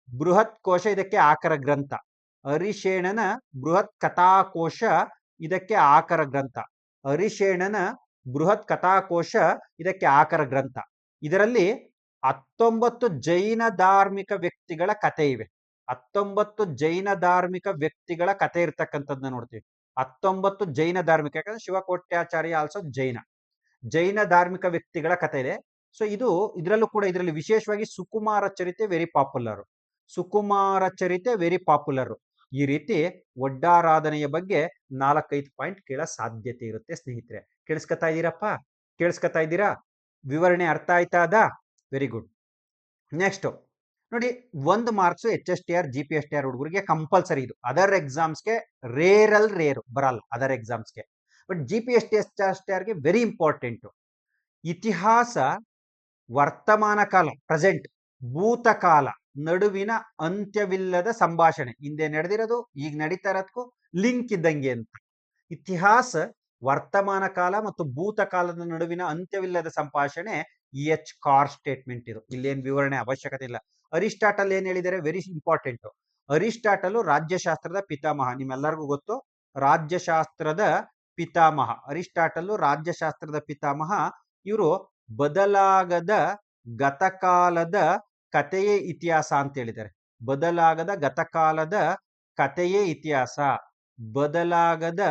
ಬೃಹತ್ ಕೋಶ, ಇದಕ್ಕೆ ಆಕರ ಗ್ರಂಥ. ಹರಿಶೇಣನ ಬೃಹತ್ ಕಥಾಕೋಶ, ಇದಕ್ಕೆ ಆಕರ ಗ್ರಂಥ. ಹರಿಶೇಣನ ಬೃಹತ್ ಕಥಾಕೋಶ, ಇದಕ್ಕೆ ಆಕರ ಗ್ರಂಥ. ಇದರಲ್ಲಿ 19 ಜೈನ ಧಾರ್ಮಿಕ ವ್ಯಕ್ತಿಗಳ ಕಥೆ ಇವೆ. 19 ಜೈನ ಧಾರ್ಮಿಕ ವ್ಯಕ್ತಿಗಳ ಕಥೆ ಇರ್ತಕ್ಕಂಥದ್ದನ್ನ ನೋಡ್ತೀವಿ. 19 ಜೈನ ಧಾರ್ಮಿಕ, ಯಾಕಂದ್ರೆ ಶಿವಕೋಟ್ಯಾಚಾರ್ಯ ಆಲ್ಸೋ ಜೈನ ಧಾರ್ಮಿಕ ವ್ಯಕ್ತಿಗಳ ಕಥೆ ಇದೆ. ಸೊ ಇದರಲ್ಲೂ ಕೂಡ ಇದರಲ್ಲಿ ವಿಶೇಷವಾಗಿ ಸುಕುಮಾರ ಚರಿತೆ ವೆರಿ ಪಾಪ್ಯುಲರ್. ಸುಕುಮಾರ ಚರಿತೆ ವೆರಿ ಪಾಪ್ಯುಲರ್. ಈ ರೀತಿ ಒಡ್ಡಾರಾಧನೆಯ ಬಗ್ಗೆ 4-5 ಪಾಯಿಂಟ್ ಕೇಳೋ ಸಾಧ್ಯತೆ ಇರುತ್ತೆ ಸ್ನೇಹಿತರೆ. ಕೇಳಿಸ್ಕೊತಾ ಇದ್ದೀರಪ್ಪ? ಕೇಳಿಸ್ಕೊತಾ ಇದ್ದೀರಾ? ವಿವರಣೆ ಅರ್ಥ ಆಯ್ತಾ ಅದ? Very good. ನೆಕ್ಸ್ಟ್ ನೋಡಿ, 1 ಮಾರ್ಕ್ಸ್ HSTR GPSTR ಹುಡುಗರಿಗೆ ಕಂಪಲ್ಸರಿ. ಇದು ಅದರ್ ಎಕ್ಸಾಮ್ಸ್ಗೆ ರೇರು ಬರಲ್ಲ, ಅದರ್ ಎಕ್ಸಾಮ್ಸ್ಗೆ. ಬಟ್ GPSTR ಗೆ ವೆರಿ ಇಂಪಾರ್ಟೆಂಟ್. ಇತಿಹಾಸ, ವರ್ತಮಾನ ಕಾಲ ಪ್ರೆಸೆಂಟ್, ಭೂತಕಾಲ ನಡುವಿನ ಅಂತ್ಯವಿಲ್ಲದ ಸಂಭಾಷಣೆ. ಹಿಂದೆ ನಡೆದಿರೋದು ಈಗ ನಡೀತಾ ಇರೋದಕ್ಕೂ ಲಿಂಕ್ ಇದ್ದಂಗೆ ಅಂತ. ಇತಿಹಾಸ, ವರ್ತಮಾನ ಕಾಲ ಮತ್ತು ಭೂತಕಾಲದ ನಡುವಿನ ಅಂತ್ಯವಿಲ್ಲದ ಸಂಭಾಷಣೆ EH ಕಾರ್ ಸ್ಟೇಟ್ಮೆಂಟ್. ಇದು ಇಲ್ಲೇನು ವಿವರಣೆ ಅವಶ್ಯಕತೆ ಇಲ್ಲ. ಅರಿಸ್ಟಾಟಲ್ ಏನ್ ಹೇಳಿದರೆ ವೆರಿ ಇಂಪಾರ್ಟೆಂಟ್. ಅರಿಸ್ಟಾಟಲ್ ರಾಜ್ಯಶಾಸ್ತ್ರದ ಪಿತಾಮಹ, ನಿಮ್ಮೆಲ್ಲರಿಗೂ ಗೊತ್ತು. ರಾಜ್ಯಶಾಸ್ತ್ರದ ಪಿತಾಮಹ ಅರಿಸ್ಟಾಟಲ್, ರಾಜ್ಯಶಾಸ್ತ್ರದ ಪಿತಾಮಹ. ಇವರು ಬದಲಾಗದ ಗತಕಾಲದ ಕಥೆಯೇ ಇತಿಹಾಸ ಅಂತ ಹೇಳಿದ್ದಾರೆ. ಬದಲಾಗದ ಗತಕಾಲದ ಕಥೆಯೇ ಇತಿಹಾಸ. ಬದಲಾಗದ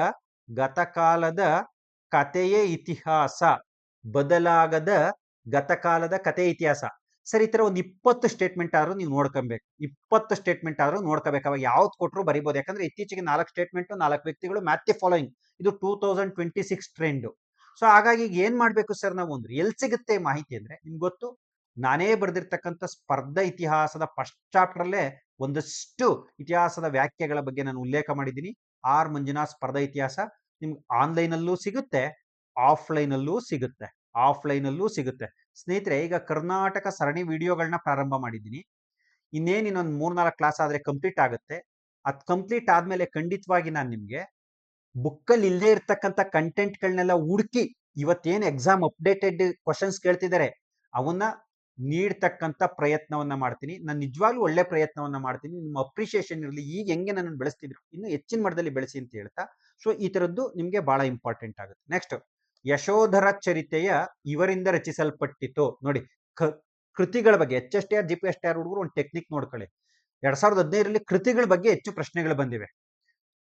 ಗತಕಾಲದ ಕಥೆಯೇ ಇತಿಹಾಸ. ಬದಲಾಗದ ಗತಕಾಲದ ಕಥೆ ಇತಿಹಾಸ. ಸರ್, ಈ ತರ ಒಂದು 20 ಸ್ಟೇಟ್ಮೆಂಟ್ ಆದ್ರೂ ನೀವು ನೋಡ್ಕೊಬೇಕು. 20 ಸ್ಟೇಟ್ಮೆಂಟ್ ಆದ್ರೂ ನೋಡ್ಕೋಬೇಕು. ಅವಾಗ ಯಾವ್ದು ಕೊಟ್ಟರು ಬರಿಬಹುದು. ಯಾಕಂದ್ರೆ ಇತ್ತೀಚೆಗೆ 4 ಸ್ಟೇಟ್ಮೆಂಟ್ 4 ವ್ಯಕ್ತಿಗಳು ಮ್ಯಾಥ್ ದಿ ಫಾಲೋಯಿಂಗ್, ಇದು 2026 ಟ್ರೆಂಡ್. ಸೊ ಹಾಗಾಗಿ ಈಗ ಏನ್ ಮಾಡ್ಬೇಕು ಸರ್ ನಾವು ಅಂದ್ರೆ, ಎಲ್ಲಿ ಸಿಗುತ್ತೆ ಮಾಹಿತಿ ಅಂದ್ರೆ, ನಿಮ್ಗೆ ಗೊತ್ತು, ನಾನೇ ಬರೆದಿರ್ತಕ್ಕಂಥ ಸ್ಪರ್ಧಾ ಇತಿಹಾಸದ ಫಸ್ಟ್ ಚಾಪ್ಟರ್ ಅಲ್ಲೇ ಒಂದಷ್ಟು ಇತಿಹಾಸದ ವ್ಯಾಖ್ಯೆಗಳ ಬಗ್ಗೆ ನಾನು ಉಲ್ಲೇಖ ಮಾಡಿದ್ದೀನಿ. ಆರ್ ಮಂಜುನಾಥ್ ಸ್ಪರ್ಧಾ ಇತಿಹಾಸ ನಿಮ್ಗೆ ಆನ್ಲೈನ್ ಅಲ್ಲೂ ಸಿಗುತ್ತೆ, ಆಫ್ಲೈನ್ ಅಲ್ಲೂ ಸಿಗುತ್ತೆ. ಸ್ನೇಹಿತರೆ, ಈಗ ಕರ್ನಾಟಕ ಸರಣಿ ವಿಡಿಯೋಗಳನ್ನ ಪ್ರಾರಂಭ ಮಾಡಿದ್ದೀನಿ. ಇನ್ನೊಂದು 3-4 ಕ್ಲಾಸ್ ಆದ್ರೆ ಕಂಪ್ಲೀಟ್ ಆಗುತ್ತೆ. ಅದು ಕಂಪ್ಲೀಟ್ ಆದ್ಮೇಲೆ ಖಂಡಿತವಾಗಿ ನಾನು ನಿಮ್ಗೆ ಬುಕ್ಕಲ್ಲಿ ಇಲ್ಲದೆ ಇರ್ತಕ್ಕಂಥ ಕಂಟೆಂಟ್ಗಳನ್ನೆಲ್ಲ ಹುಡುಕಿ, ಇವತ್ತೇನು ಎಕ್ಸಾಮ್ ಅಪ್ಡೇಟೆಡ್ ಕ್ವಶನ್ಸ್ ಕೇಳ್ತಿದ್ದಾರೆ ಅವನ್ನ ನೀಡ್ತಕ್ಕಂಥ ಪ್ರಯತ್ನವನ್ನ ಮಾಡ್ತೀನಿ. ನಾನು ನಿಜವಾಗ್ಲೂ ಒಳ್ಳೆ ಪ್ರಯತ್ನವನ್ನ ಮಾಡ್ತೀನಿ. ನಿಮ್ಮ ಅಪ್ರಿಷಿಯೇಷನ್ ಇರಲಿ. ಈಗ ಹೆಂಗೆ ನನ್ನ ಬೆಳೆಸ್ತಿದ್ರು, ಇನ್ನು ಹೆಚ್ಚಿನ ಮಟ್ಟದಲ್ಲಿ ಬೆಳೆಸಿ ಅಂತ ಹೇಳ್ತಾ, ಸೊ ಈ ತರದ್ದು ನಿಮ್ಗೆ ಬಹಳ ಇಂಪಾರ್ಟೆಂಟ್ ಆಗುತ್ತೆ. ನೆಕ್ಸ್ಟ್, ಯಶೋಧರ ಚರಿತೆಯ ಇವರಿಂದ ರಚಿಸಲ್ಪಟ್ಟಿತು. ನೋಡಿ, ಕೃತಿಗಳ ಬಗ್ಗೆ HSTR GPSTR ಹುಡುಗರು ಒಂದು ಟೆಕ್ನಿಕ್ ನೋಡ್ಕೊಳ್ಳಿ. 2015ರಲ್ಲಿ ಕೃತಿಗಳ ಬಗ್ಗೆ ಹೆಚ್ಚು ಪ್ರಶ್ನೆಗಳು ಬಂದಿವೆ.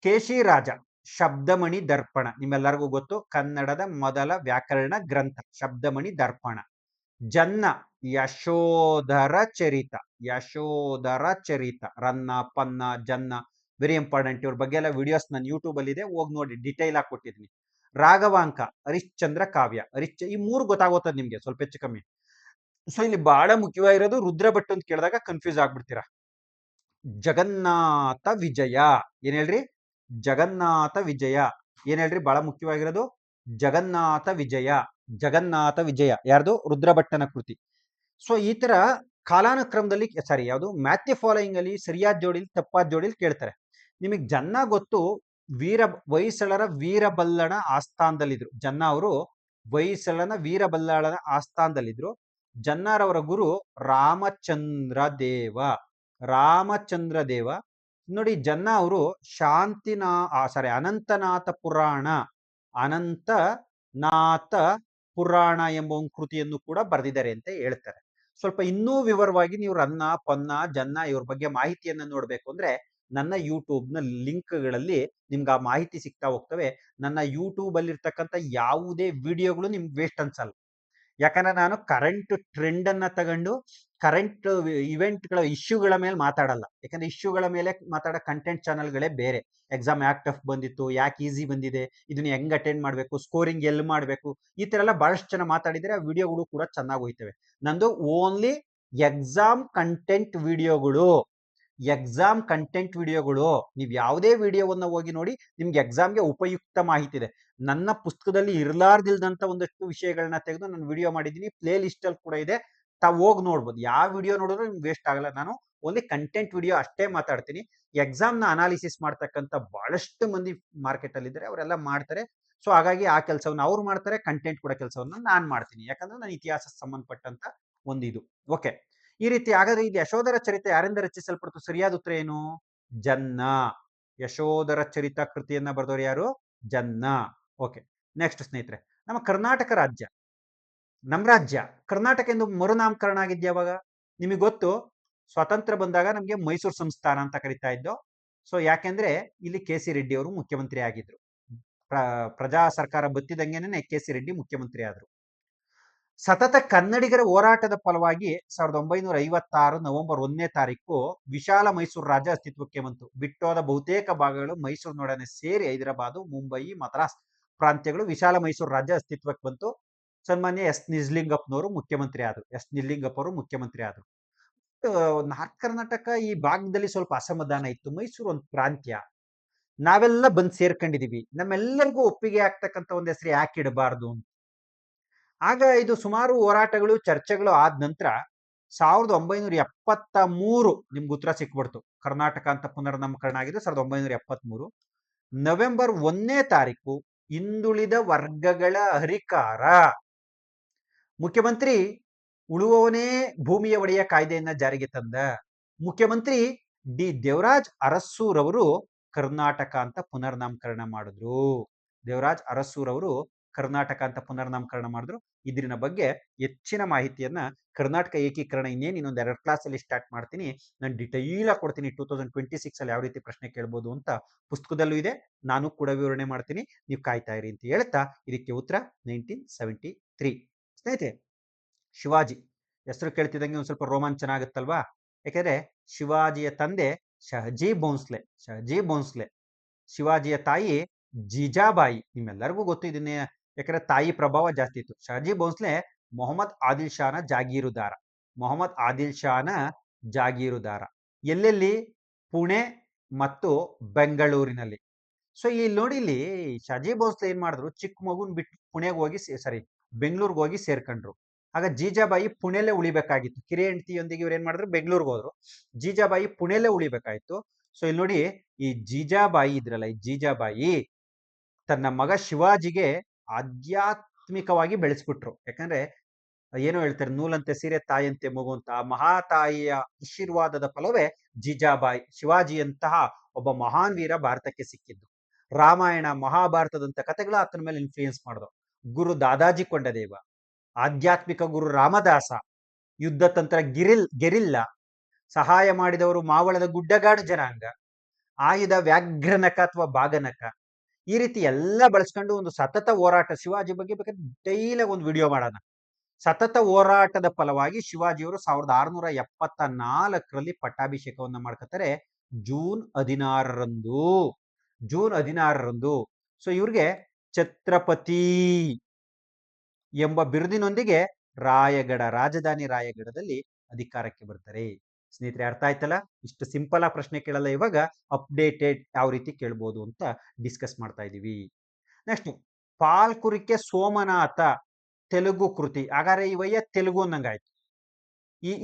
ಕೇಶಿ ರಾಜ ಶಬ್ದಮಣಿ ದರ್ಪಣ, ನಿಮ್ಮೆಲ್ಲರಿಗೂ ಗೊತ್ತು, ಕನ್ನಡದ ಮೊದಲ ವ್ಯಾಕರಣ ಗ್ರಂಥ ಶಬ್ದಮಣಿ ದರ್ಪಣ. ಜನ್ನ ಯಶೋಧರ ಚರಿತ, ರನ್ನ, ಪನ್ನ, ಜನ್ನ ವೆರಿ ಇಂಪಾರ್ಟೆಂಟ್. ಇವ್ರ ಬಗ್ಗೆ ಎಲ್ಲ ವಿಡಿಯೋಸ್ ನಾನು ಯೂಟ್ಯೂಬ್ ಅಲ್ಲಿ ಇದೆ, ಹೋಗಿ ನೋಡಿ, ಡಿಟೈಲ್ ಆಗಿ ಕೊಟ್ಟಿದ್ದೀನಿ. ರಾಘವಾಂಕ, ಹರಿಶ್ಚಂದ್ರ ಕಾವ್ಯ, ಈ 3 ಗೊತ್ತಾಗೋತದ ನಿಮ್ಗೆ ಸ್ವಲ್ಪ ಹೆಚ್ಚು ಕಮ್ಮಿ. ಸೊ ಇಲ್ಲಿ ಬಹಳ ಮುಖ್ಯವಾಗಿರೋದು ರುದ್ರಭಟ್ ಅಂತ ಕೇಳಿದಾಗ ಕನ್ಫ್ಯೂಸ್ ಆಗ್ಬಿಡ್ತೀರಾ. ಜಗನ್ನಾಥ ವಿಜಯ, ಏನ್ ಹೇಳ್ರಿ? ಜಗನ್ನಾಥ ವಿಜಯ, ಏನ್ ಹೇಳ್ರಿ? ಬಹಳ ಮುಖ್ಯವಾಗಿರೋದು ಜಗನ್ನಾಥ ವಿಜಯ. ಯಾರ್ದು? ರುದ್ರಭಟ್ಟನ ಕೃತಿ. ಸೊ ಈ ತರ ಕಾಲಾನುಕ್ರಮದಲ್ಲಿ ಯಾವುದು ಮ್ಯಾಥ್ ದಿ ಫಾಲೋಯಿಂಗ್ ಅಲ್ಲಿ ಸರಿಯಾದ ಜೋಡಿಲಿ ತಪ್ಪಾದ ಜೋಡಿಲಿ ಕೇಳ್ತಾರೆ. ನಿಮಗೆ ಜನ್ನ ಗೊತ್ತು, ಹೊಯ್ಸಳರ ವೀರಬಲ್ಲಣ ಆಸ್ಥಾನದಲ್ಲಿದ್ರು. ಜನ್ನ ಅವರು ಹೊಯ್ಸಳನ ವೀರಬಲ್ಲಳನ ಆಸ್ಥಾನದಲ್ಲಿದ್ರು. ಜನ್ನರವರ ಗುರು ರಾಮಚಂದ್ರ ದೇವ. ನೋಡಿ, ಜನ್ನ ಅವರು ಅನಂತನಾಥ ಪುರಾಣ ಎಂಬ ಒಂದು ಕೃತಿಯನ್ನು ಕೂಡ ಬರೆದಿದ್ದಾರೆ ಅಂತ ಹೇಳ್ತಾರೆ. ಸ್ವಲ್ಪ ಇನ್ನೂ ವಿವರವಾಗಿ ನೀವು ರನ್ನ, ಪನ್ನ, ಜನ್ನ ಇವ್ರ ಬಗ್ಗೆ ಮಾಹಿತಿಯನ್ನ ನೋಡ್ಬೇಕು ಅಂದ್ರೆ ನನ್ನ ಯೂಟ್ಯೂಬ್ ನ ಲಿಂಕ್ಗಳಲ್ಲಿ ನಿಮ್ಗೆ ಆ ಮಾಹಿತಿ ಸಿಗ್ತಾ ಹೋಗ್ತವೆ. ನನ್ನ ಯೂಟ್ಯೂಬ್ ಅಲ್ಲಿ ಇರ್ತಕ್ಕಂಥ ಯಾವುದೇ ವಿಡಿಯೋಗಳು ನಿಮ್ಗೆ ವೇಸ್ಟ್ ಅನ್ಸಲ್ಲ. ಯಾಕಂದ್ರೆ ನಾನು ಕರೆಂಟ್ ಟ್ರೆಂಡ್ ಅನ್ನ ತಗೊಂಡು ಕರೆಂಟ್ ಇವೆಂಟ್ಗಳ ಇಶ್ಯೂಗಳ ಮೇಲೆ ಮಾತಾಡಲ್ಲ. ಯಾಕಂದ್ರೆ ಇಶ್ಯೂಗಳ ಮೇಲೆ ಮಾತಾಡೋ ಕಂಟೆಂಟ್ ಚಾನಲ್ಗಳೇ ಬೇರೆ. ಎಕ್ಸಾಮ್ ಯಾಕೆ ಟಫ್ ಬಂದಿತ್ತು, ಯಾಕೆ ಈಸಿ ಬಂದಿದೆ, ಇದನ್ನ ಹೆಂಗ್ ಅಟೆಂಡ್ ಮಾಡಬೇಕು, ಸ್ಕೋರಿಂಗ್ ಎಲ್ಲಿ ಮಾಡಬೇಕು, ಈ ತರ ಎಲ್ಲ ಬಹಳಷ್ಟು ಜನ ಮಾತಾಡಿದ್ರೆ ಆ ವಿಡಿಯೋಗಳು ಕೂಡ ಚೆನ್ನಾಗಿ ಹೋಯ್ತವೆ. ನಂದು ಓನ್ಲಿ ಎಕ್ಸಾಮ್ ಕಂಟೆಂಟ್ ವಿಡಿಯೋಗಳು. ನೀವು ಯಾವುದೇ ವಿಡಿಯೋವನ್ನ ಹೋಗಿ ನೋಡಿ, ನಿಮ್ಗೆ ಎಕ್ಸಾಮ್ಗೆ ಉಪಯುಕ್ತ ಮಾಹಿತಿ ಇದೆ. ನನ್ನ ಪುಸ್ತಕದಲ್ಲಿ ಇರಲಾರ್ದಿಲ್ದಂತ ಒಂದಷ್ಟು ವಿಷಯಗಳನ್ನ ತೆಗೆದು ನಾನು ವಿಡಿಯೋ ಮಾಡಿದ್ದೀನಿ. ಪ್ಲೇ ಲಿಸ್ಟ್ ಅಲ್ಲಿ ಕೂಡ ಇದೆ, ತಾವು ಹೋಗಿ ನೋಡ್ಬೋದು. ಯಾವ ವಿಡಿಯೋ ನೋಡಿದ್ರು ನಿಮ್ಗೆ ವೇಸ್ಟ್ ಆಗಲ್ಲ. ನಾನು ಓನ್ಲಿ ಕಂಟೆಂಟ್ ವಿಡಿಯೋ ಅಷ್ಟೇ ಮಾತಾಡ್ತೀನಿ. ಎಕ್ಸಾಮ್ ನ ಅನಾಲಿಸಿಸ್ ಮಾಡ್ತಕ್ಕಂಥ ಬಹಳಷ್ಟು ಮಂದಿ ಮಾರ್ಕೆಟ್ ಅಲ್ಲಿ ಇದ್ದಾರೆ, ಅವರೆಲ್ಲ ಮಾಡ್ತಾರೆ. ಸೊ ಹಾಗಾಗಿ ಆ ಕೆಲಸವನ್ನು ಅವ್ರು ಮಾಡ್ತಾರೆ, ಕಂಟೆಂಟ್ ಕೂಡ ಕೆಲಸವನ್ನ ನಾನು ಮಾಡ್ತೀನಿ. ಯಾಕಂದ್ರೆ ನಾನು ಇತಿಹಾಸ ಸಂಬಂಧಪಟ್ಟಂತ ಒಂದಿದು. ಓಕೆ, ಈ ರೀತಿ ಹಾಗಾದ್ರೆ ಇದು ಯಶೋಧರ ಚರಿತೆ ಯಾರಿಂದ ರಚಿಸಲ್ಪಡ್ತು? ಸರಿಯಾದ ಉತ್ತರ ಏನು? ಜನ್ನ. ಯಶೋಧರ ಚರಿತ ಕೃತಿಯನ್ನ ಬರೆದವರು ಯಾರು? ಜನ್ನ. ಓಕೆ, ನೆಕ್ಸ್ಟ್ ಸ್ನೇಹಿತರೆ, ನಮ್ಮ ಕರ್ನಾಟಕ ರಾಜ್ಯ, ನಮ್ಮ ರಾಜ್ಯ ಕರ್ನಾಟಕ ಎಂದು ಮರುನಾಮಕರಣ ಆಗಿದ್ಯಾ? ಅವಾಗ ನಿಮಗೆ ಗೊತ್ತು, ಸ್ವಾತಂತ್ರ್ಯ ಬಂದಾಗ ನಮಗೆ ಮೈಸೂರು ಸಂಸ್ಥಾನ ಅಂತ ಕರಿತಾ ಇದ್ದೋ. ಸೊ ಯಾಕೆಂದ್ರೆ ಇಲ್ಲಿ ಕೆ ಸಿ ರೆಡ್ಡಿ ಅವರು ಮುಖ್ಯಮಂತ್ರಿ ಆಗಿದ್ರು. ಪ್ರಜಾ ಸರ್ಕಾರ ಬತ್ತಿದಂಗೆನೆ ಕೆ ಸಿ ರೆಡ್ಡಿ ಮುಖ್ಯಮಂತ್ರಿ ಆದ್ರು. ಸತತ ಕನ್ನಡಿಗರ ಹೋರಾಟದ ಫಲವಾಗಿ 1956 ನವೆಂಬರ್ 1ನೇ ತಾರೀಕು ವಿಶಾಲ ಮೈಸೂರು ರಾಜ್ಯ ಅಸ್ತಿತ್ವಕ್ಕೆ ಬಂತು. ಬಿಟ್ಟೋದ ಬಹುತೇಕ ಭಾಗಗಳು ಮೈಸೂರಿನೊಡನೆ ಸೇರಿ ಹೈದರಾಬಾದ್, ಮುಂಬೈ, ಮದ್ರಾಸ್ ಪ್ರಾಂತ್ಯಗಳು ವಿಶಾಲ ಮೈಸೂರು ರಾಜ್ಯ ಅಸ್ತಿತ್ವಕ್ಕೆ ಬಂತು. ಸನ್ಮಾನ್ಯ ಎಸ್ ನಿಜಲಿಂಗಪ್ಪನವರು ಮುಖ್ಯಮಂತ್ರಿ ಆದ್ರು. ಎಸ್ ನಿಜಲಿಂಗಪ್ಪ ಅವರು ಮುಖ್ಯಮಂತ್ರಿ ಆದ್ರು. ನಾರ್ತ್ ಕರ್ನಾಟಕ ಈ ಭಾಗದಲ್ಲಿ ಸ್ವಲ್ಪ ಅಸಮಾಧಾನ ಇತ್ತು. ಮೈಸೂರು ಒಂದು ಪ್ರಾಂತ್ಯ, ನಾವೆಲ್ಲ ಬಂದು ಸೇರ್ಕೊಂಡಿದೀವಿ, ನಮ್ಮೆಲ್ಲರಿಗೂ ಒಪ್ಪಿಗೆ ಆಗ್ತಕ್ಕಂಥ ಒಂದು ಹೆಸರು ಯಾಕೆ ಇಡಬಾರ್ದು ಅಂತ. ಆಗ ಇದು ಸುಮಾರು ಹೋರಾಟಗಳು, ಚರ್ಚೆಗಳು ಆದ ನಂತರ 1973 ನಿಮ್ಗೆ ಉತ್ತರ ಸಿಕ್ಬಿಡ್ತು. ಕರ್ನಾಟಕ ಅಂತ ಪುನರ್ನಾಮಕರಣ ಆಗಿದ್ದು 1973 ನವೆಂಬರ್ 1ನೇ ತಾರೀಕು ಹಿಂದುಳಿದ ವರ್ಗಗಳ ಅಧಿಕಾರ. ಮುಖ್ಯಮಂತ್ರಿ ಉಳುವವನೇ ಭೂಮಿಯ ಒಡೆಯ ಕಾಯ್ದೆಯನ್ನ ಜಾರಿಗೆ ತಂದ ಮುಖ್ಯಮಂತ್ರಿ ಡಿ ದೇವರಾಜ್ ಅರಸೂರವರು ಕರ್ನಾಟಕ ಅಂತ ಪುನರ್ನಾಮಕರಣ ಮಾಡಿದ್ರು. ದೇವರಾಜ್ ಅರಸೂರವರು ಕರ್ನಾಟಕ ಅಂತ ಪುನರ್ನಾಮಕರಣ ಮಾಡಿದ್ರು. ಇದ್ರಿನ ಬಗ್ಗೆ ಹೆಚ್ಚಿನ ಮಾಹಿತಿಯನ್ನ ಕರ್ನಾಟಕ ಏಕೀಕರಣ ಇನ್ನೊಂದು 2 ಕ್ಲಾಸ್ ಅಲ್ಲಿ ಸ್ಟಾರ್ಟ್ ಮಾಡ್ತೀನಿ. ನಾನು ಡಿಟೈಲ್ ಆಗಿ ಕೊಡ್ತೀನಿ. 2026 ಅಲ್ಲಿ ಯಾವ ರೀತಿ ಪ್ರಶ್ನೆ ಕೇಳ್ಬೋದು ಅಂತ ಪುಸ್ತಕದಲ್ಲೂ ಇದೆ, ನಾನು ಕೂಡ ವಿವರಣೆ ಮಾಡ್ತೀನಿ. ನೀವು ಕಾಯ್ತಾ ಇರಿ ಅಂತ ಹೇಳ್ತಾ ಇದಕ್ಕೆ ಉತ್ತರ 1973. ಸ್ನೇಹಿತರೆ, ಶಿವಾಜಿ ಹೆಸರು ಕೇಳ್ತಿದ್ದಂಗೆ ಒಂದ್ ಸ್ವಲ್ಪ ರೋಮಾಂಚನ ಆಗುತ್ತಲ್ವಾ? ಯಾಕಂದ್ರೆ ಶಿವಾಜಿಯ ತಂದೆ ಶಹಜಿ ಭೋಂಸ್ಲೆ. ಶಿವಾಜಿಯ ತಾಯಿ ಜೀಜಾಬಾಯಿ. ನಿಮ್ಮೆಲ್ಲರಿಗೂ ಗೊತ್ತು ಇದನ್ನೇ, ಯಾಕಂದ್ರೆ ತಾಯಿ ಪ್ರಭಾವ ಜಾಸ್ತಿ ಇತ್ತು. ಶಹಜಿ ಭೋಂಸ್ಲೆ ಮೊಹಮ್ಮದ್ ಆದಿಲ್ ಶಾನ ಜಾಗೀರುದಾರ. ಎಲ್ಲೆಲ್ಲಿ? ಪುಣೆ ಮತ್ತು ಬೆಂಗಳೂರಿನಲ್ಲಿ. ಸೊ ಇಲ್ಲಿ ನೋಡಿ, ಇಲ್ಲಿ ಶಹಜಿ ಭೋಂಸ್ಲೆ ಏನ್ ಮಾಡಿದ್ರು, ಚಿಕ್ಕ ಮಗುನ್ ಬಿಟ್ಟು ಪುಣೆಗೆ ಹೋಗಿ ಬೆಂಗಳೂರಿಗೆ ಹೋಗಿ ಸೇರ್ಕೊಂಡ್ರು. ಆಗ ಜೀಜಾಬಾಯಿ ಪುಣೆಲೆ ಉಳಿಬೇಕಾಗಿತ್ತು. ಕಿರಿ ಹೆಂಡತಿಯೊಂದಿಗೆ ಇವ್ರು ಏನ್ ಮಾಡಿದ್ರು, ಬೆಂಗಳೂರಿಗೆ ಹೋದ್ರು. ಜೀಜಾಬಾಯಿ ಪುಣೆಲೆ ಉಳಿಬೇಕಾಯ್ತು. ಸೊ ಇಲ್ಲಿ ನೋಡಿ, ಈ ಜೀಜಾಬಾಯಿ ಇದ್ರಲ್ಲ, ಈ ಜೀಜಾಬಾಯಿ ತನ್ನ ಮಗ ಶಿವಾಜಿಗೆ ಆಧ್ಯಾತ್ಮಿಕವಾಗಿ ಬೆಳೆಸ್ಬಿಟ್ರು. ಯಾಕಂದ್ರೆ ಏನೋ ಹೇಳ್ತಾರೆ, ನೂಲಂತೆ ಸೀರೆ ತಾಯಿಯಂತೆ ಮಗು ಅಂತ. ಆ ಮಹಾತಾಯಿಯ ಆಶೀರ್ವಾದದ ಫಲವೇ ಜೀಜಾಬಾಯಿ, ಶಿವಾಜಿಯಂತಹ ಒಬ್ಬ ಮಹಾನ್ ವೀರ ಭಾರತಕ್ಕೆ ಸಿಕ್ಕಿದ್ದು. ರಾಮಾಯಣ, ಮಹಾಭಾರತದಂತ ಕಥೆಗಳು ಆತನ ಮೇಲೆ ಇನ್ಫ್ಲೂಯೆನ್ಸ್ ಮಾಡಿದ್ರು. ಗುರು ದಾದಾಜಿ ಕೊಂಡದೇವ, ಆಧ್ಯಾತ್ಮಿಕ ಗುರು ರಾಮದಾಸ, ಯುದ್ಧ ತಂತ್ರ ಗೆರಿಲ್ಲ, ಸಹಾಯ ಮಾಡಿದವರು ಮಾವಳದ ಗುಡ್ಡಗಾಡು ಜನಾಂಗ, ಆಯುಧ ವ್ಯಾಘ್ರನಕ ಅಥವಾ ಬಾಗನಕ, ಈ ರೀತಿ ಎಲ್ಲ ಬಳಸ್ಕೊಂಡು ಒಂದು ಸತತ ಹೋರಾಟ. ಶಿವಾಜಿ ಬಗ್ಗೆ ಬೇಕಾದ್ರೆ ಡೈಲಾಗ್ ಒಂದು ವಿಡಿಯೋ ಮಾಡೋಣ. ಸತತ ಹೋರಾಟದ ಫಲವಾಗಿ ಶಿವಾಜಿಯವರು 1674ರಲ್ಲಿ ಪಟ್ಟಾಭಿಷೇಕವನ್ನ ಮಾಡ್ಕೊತಾರೆ. ಜೂನ್ 16ರಂದು. ಸೊ ಇವ್ರಿಗೆ ಛತ್ರಪತಿ ಎಂಬ ಬಿರುದಿನೊಂದಿಗೆ ರಾಜಧಾನಿ ರಾಯಗಢದಲ್ಲಿ ಅಧಿಕಾರಕ್ಕೆ ಬರ್ತಾರೆ. ಸ್ನೇಹಿತರೆ, ಅರ್ಥ ಆಯ್ತಲ್ಲ? ಇಷ್ಟು ಸಿಂಪಲ್ ಆಗಿ ಪ್ರಶ್ನೆ ಕೇಳಲ್ಲ. ಇವಾಗ ಅಪ್ಡೇಟೆಡ್ ಯಾವ ರೀತಿ ಕೇಳ್ಬೋದು ಅಂತ ಡಿಸ್ಕಸ್ ಮಾಡ್ತಾ ಇದೀವಿ. ನೆಕ್ಸ್ಟ್, ಪಾಲ್ಕುರಿಕೆ ಸೋಮನಾಥ ತೆಲುಗು ಕೃತಿ. ಹಾಗಾದ್ರೆ ಈ ವಯ್ಯ ತೆಲುಗು ಅನ್ನಂಗಾಯ್ತು.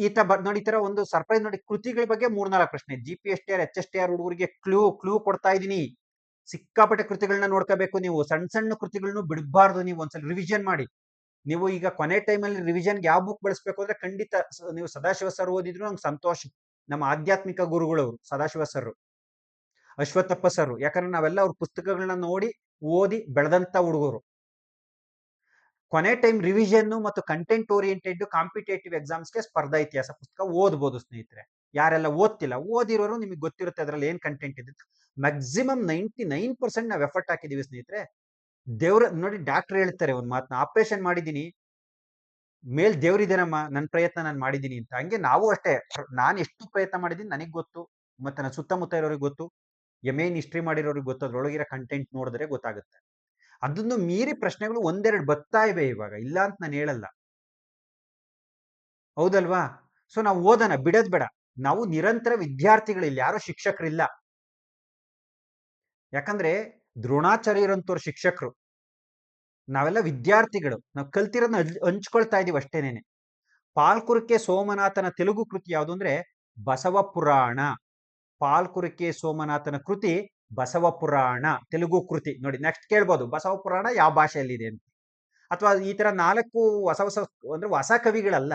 ಈತ ನೋಡಿ, ಈ ತರ ಒಂದು ಸರ್ಪ್ರೈಸ್ ನೋಡಿ. ಕೃತಿಗಳ ಬಗ್ಗೆ 3-4 ಪ್ರಶ್ನೆ. GPSTR HSTR ಹುಡುಗರಿಗೆ ಕ್ಲೂ ಕೊಡ್ತಾ ಇದೀನಿ. ಸಿಕ್ಕಾಪಟ್ಟೆ ಕೃತಿಗಳನ್ನ ನೋಡ್ಕೋಬೇಕು ನೀವು. ಸಣ್ಣ ಕೃತಿಗಳನ್ನ ಬಿಡಬಾರ್ದು. ನೀವು ಒಂದ್ಸಲ ರಿವಿಷನ್ ಮಾಡಿ. ನೀವು ಈಗ ಕೊನೆ ಟೈಮಲ್ಲಿ ರಿವಿಷನ್ಗೆ ಯಾವ ಬುಕ್ ಬಳಸಬೇಕು ಅಂದ್ರೆ ಖಂಡಿತ ನೀವು ಸದಾಶಿವ ಸರ್ ಓದಿದ್ರು ನಂಗೆ ಸಂತೋಷ. ನಮ್ಮ ಆಧ್ಯಾತ್ಮಿಕ ಗುರುಗಳವರು ಸದಾಶಿವ ಸರ್, ಅಶ್ವತ್ಥಪ್ಪ ಸರ್. ಯಾಕಂದ್ರೆ ನಾವೆಲ್ಲ ಅವ್ರ ಪುಸ್ತಕಗಳನ್ನ ನೋಡಿ ಓದಿ ಬೆಳೆದಂತ ಹುಡುಗರು. ಕೊನೆ ಟೈಮ್ ರಿವಿಷನ್ ಮತ್ತು ಕಂಟೆಂಟ್ ಓರಿಯೆಂಟೆಡ್ ಕಾಂಪಿಟೇಟಿವ್ ಎಕ್ಸಾಮ್ಸ್ಗೆ ಸ್ಪರ್ಧಾ ಇತಿಹಾಸ ಪುಸ್ತಕ ಓದ್ಬೋದು ಸ್ನೇಹಿತರೆ. ಯಾರೆಲ್ಲ ಓದ್ತಿಲ್ಲ, ಓದಿರೋರು ನಿಮಗೆ ಗೊತ್ತಿರುತ್ತೆ ಅದ್ರಲ್ಲಿ ಏನ್ ಕಂಟೆಂಟ್ ಇದೆ. ಮ್ಯಾಕ್ಸಿಮಮ್ 99% ನಾವು ಎಫರ್ಟ್ ಹಾಕಿದೀವಿ ಸ್ನೇಹಿತರೆ. ದೇವ್ರ ನೋಡಿ, ಡಾಕ್ಟರ್ ಹೇಳ್ತಾರೆ ಒಂದ್ ಮಾತನ್ನ, ಆಪರೇಷನ್ ಮಾಡಿದೀನಿ, ಮೇಲ್ ದೇವ್ರಿದೇನಮ್ಮ, ನನ್ನ ಪ್ರಯತ್ನ ನಾನು ಮಾಡಿದೀನಿ ಅಂತ. ಹಂಗೆ ನಾವು ಅಷ್ಟೇ. ನಾನು ಎಷ್ಟು ಪ್ರಯತ್ನ ಮಾಡಿದೀನಿ ನನಗೆ ಗೊತ್ತು, ಮತ್ತೆ ನನ್ನ ಸುತ್ತಮುತ್ತ ಇರೋರಿಗೆ ಗೊತ್ತು, MA ಹಿಸ್ಟ್ರಿ ಮಾಡಿರೋರಿಗೆ ಗೊತ್ತು. ಅದ್ರೊಳಗಿರೋ ಕಂಟೆಂಟ್ ನೋಡಿದ್ರೆ ಗೊತ್ತಾಗುತ್ತೆ. ಅದನ್ನು ಮೀರಿ ಪ್ರಶ್ನೆಗಳು ಒಂದೆರಡು ಬರ್ತಾ ಇವೆ ಇವಾಗ, ಇಲ್ಲ ಅಂತ ನಾನು ಹೇಳಲ್ಲ, ಹೌದಲ್ವಾ? ಸೊ ನಾವು ಓದೋಣ, ಬಿಡೋದ್ ಬೇಡ. ನಾವು ನಿರಂತರ ವಿದ್ಯಾರ್ಥಿಗಳು, ಇಲ್ಲಿ ಯಾರೋ ಶಿಕ್ಷಕರಿಲ್ಲ. ಯಾಕಂದ್ರೆ ದ್ರೋಣಾಚಾರ್ಯರಂತವ್ರ ಶಿಕ್ಷಕರು, ನಾವೆಲ್ಲ ವಿದ್ಯಾರ್ಥಿಗಳು. ನಾವು ಕಲ್ತಿರೋದನ್ನ ಹಂಚ್ಕೊಳ್ತಾ ಇದೀವಿ ಅಷ್ಟೇನೇನೆ. ಪಾಲ್ಕುರಿಕೆ ಸೋಮನಾಥನ ತೆಲುಗು ಕೃತಿ ಯಾವುದು ಅಂದ್ರೆ ಬಸವ ಪುರಾಣ. ಪಾಲ್ಕುರಿಕೆ ಸೋಮನಾಥನ ಕೃತಿ ಬಸವ ಪುರಾಣ ತೆಲುಗು ಕೃತಿ ನೋಡಿ. ನೆಕ್ಸ್ಟ್ ಕೇಳ್ಬೋದು ಬಸವ ಪುರಾಣ ಯಾವ ಭಾಷೆಯಲ್ಲಿದೆ ಅಂತ, ಅಥವಾ ಈ ತರ 4 ಹೊಸ ಹೊಸ ಅಂದ್ರೆ ಹೊಸ ಕವಿಗಳಲ್ಲ,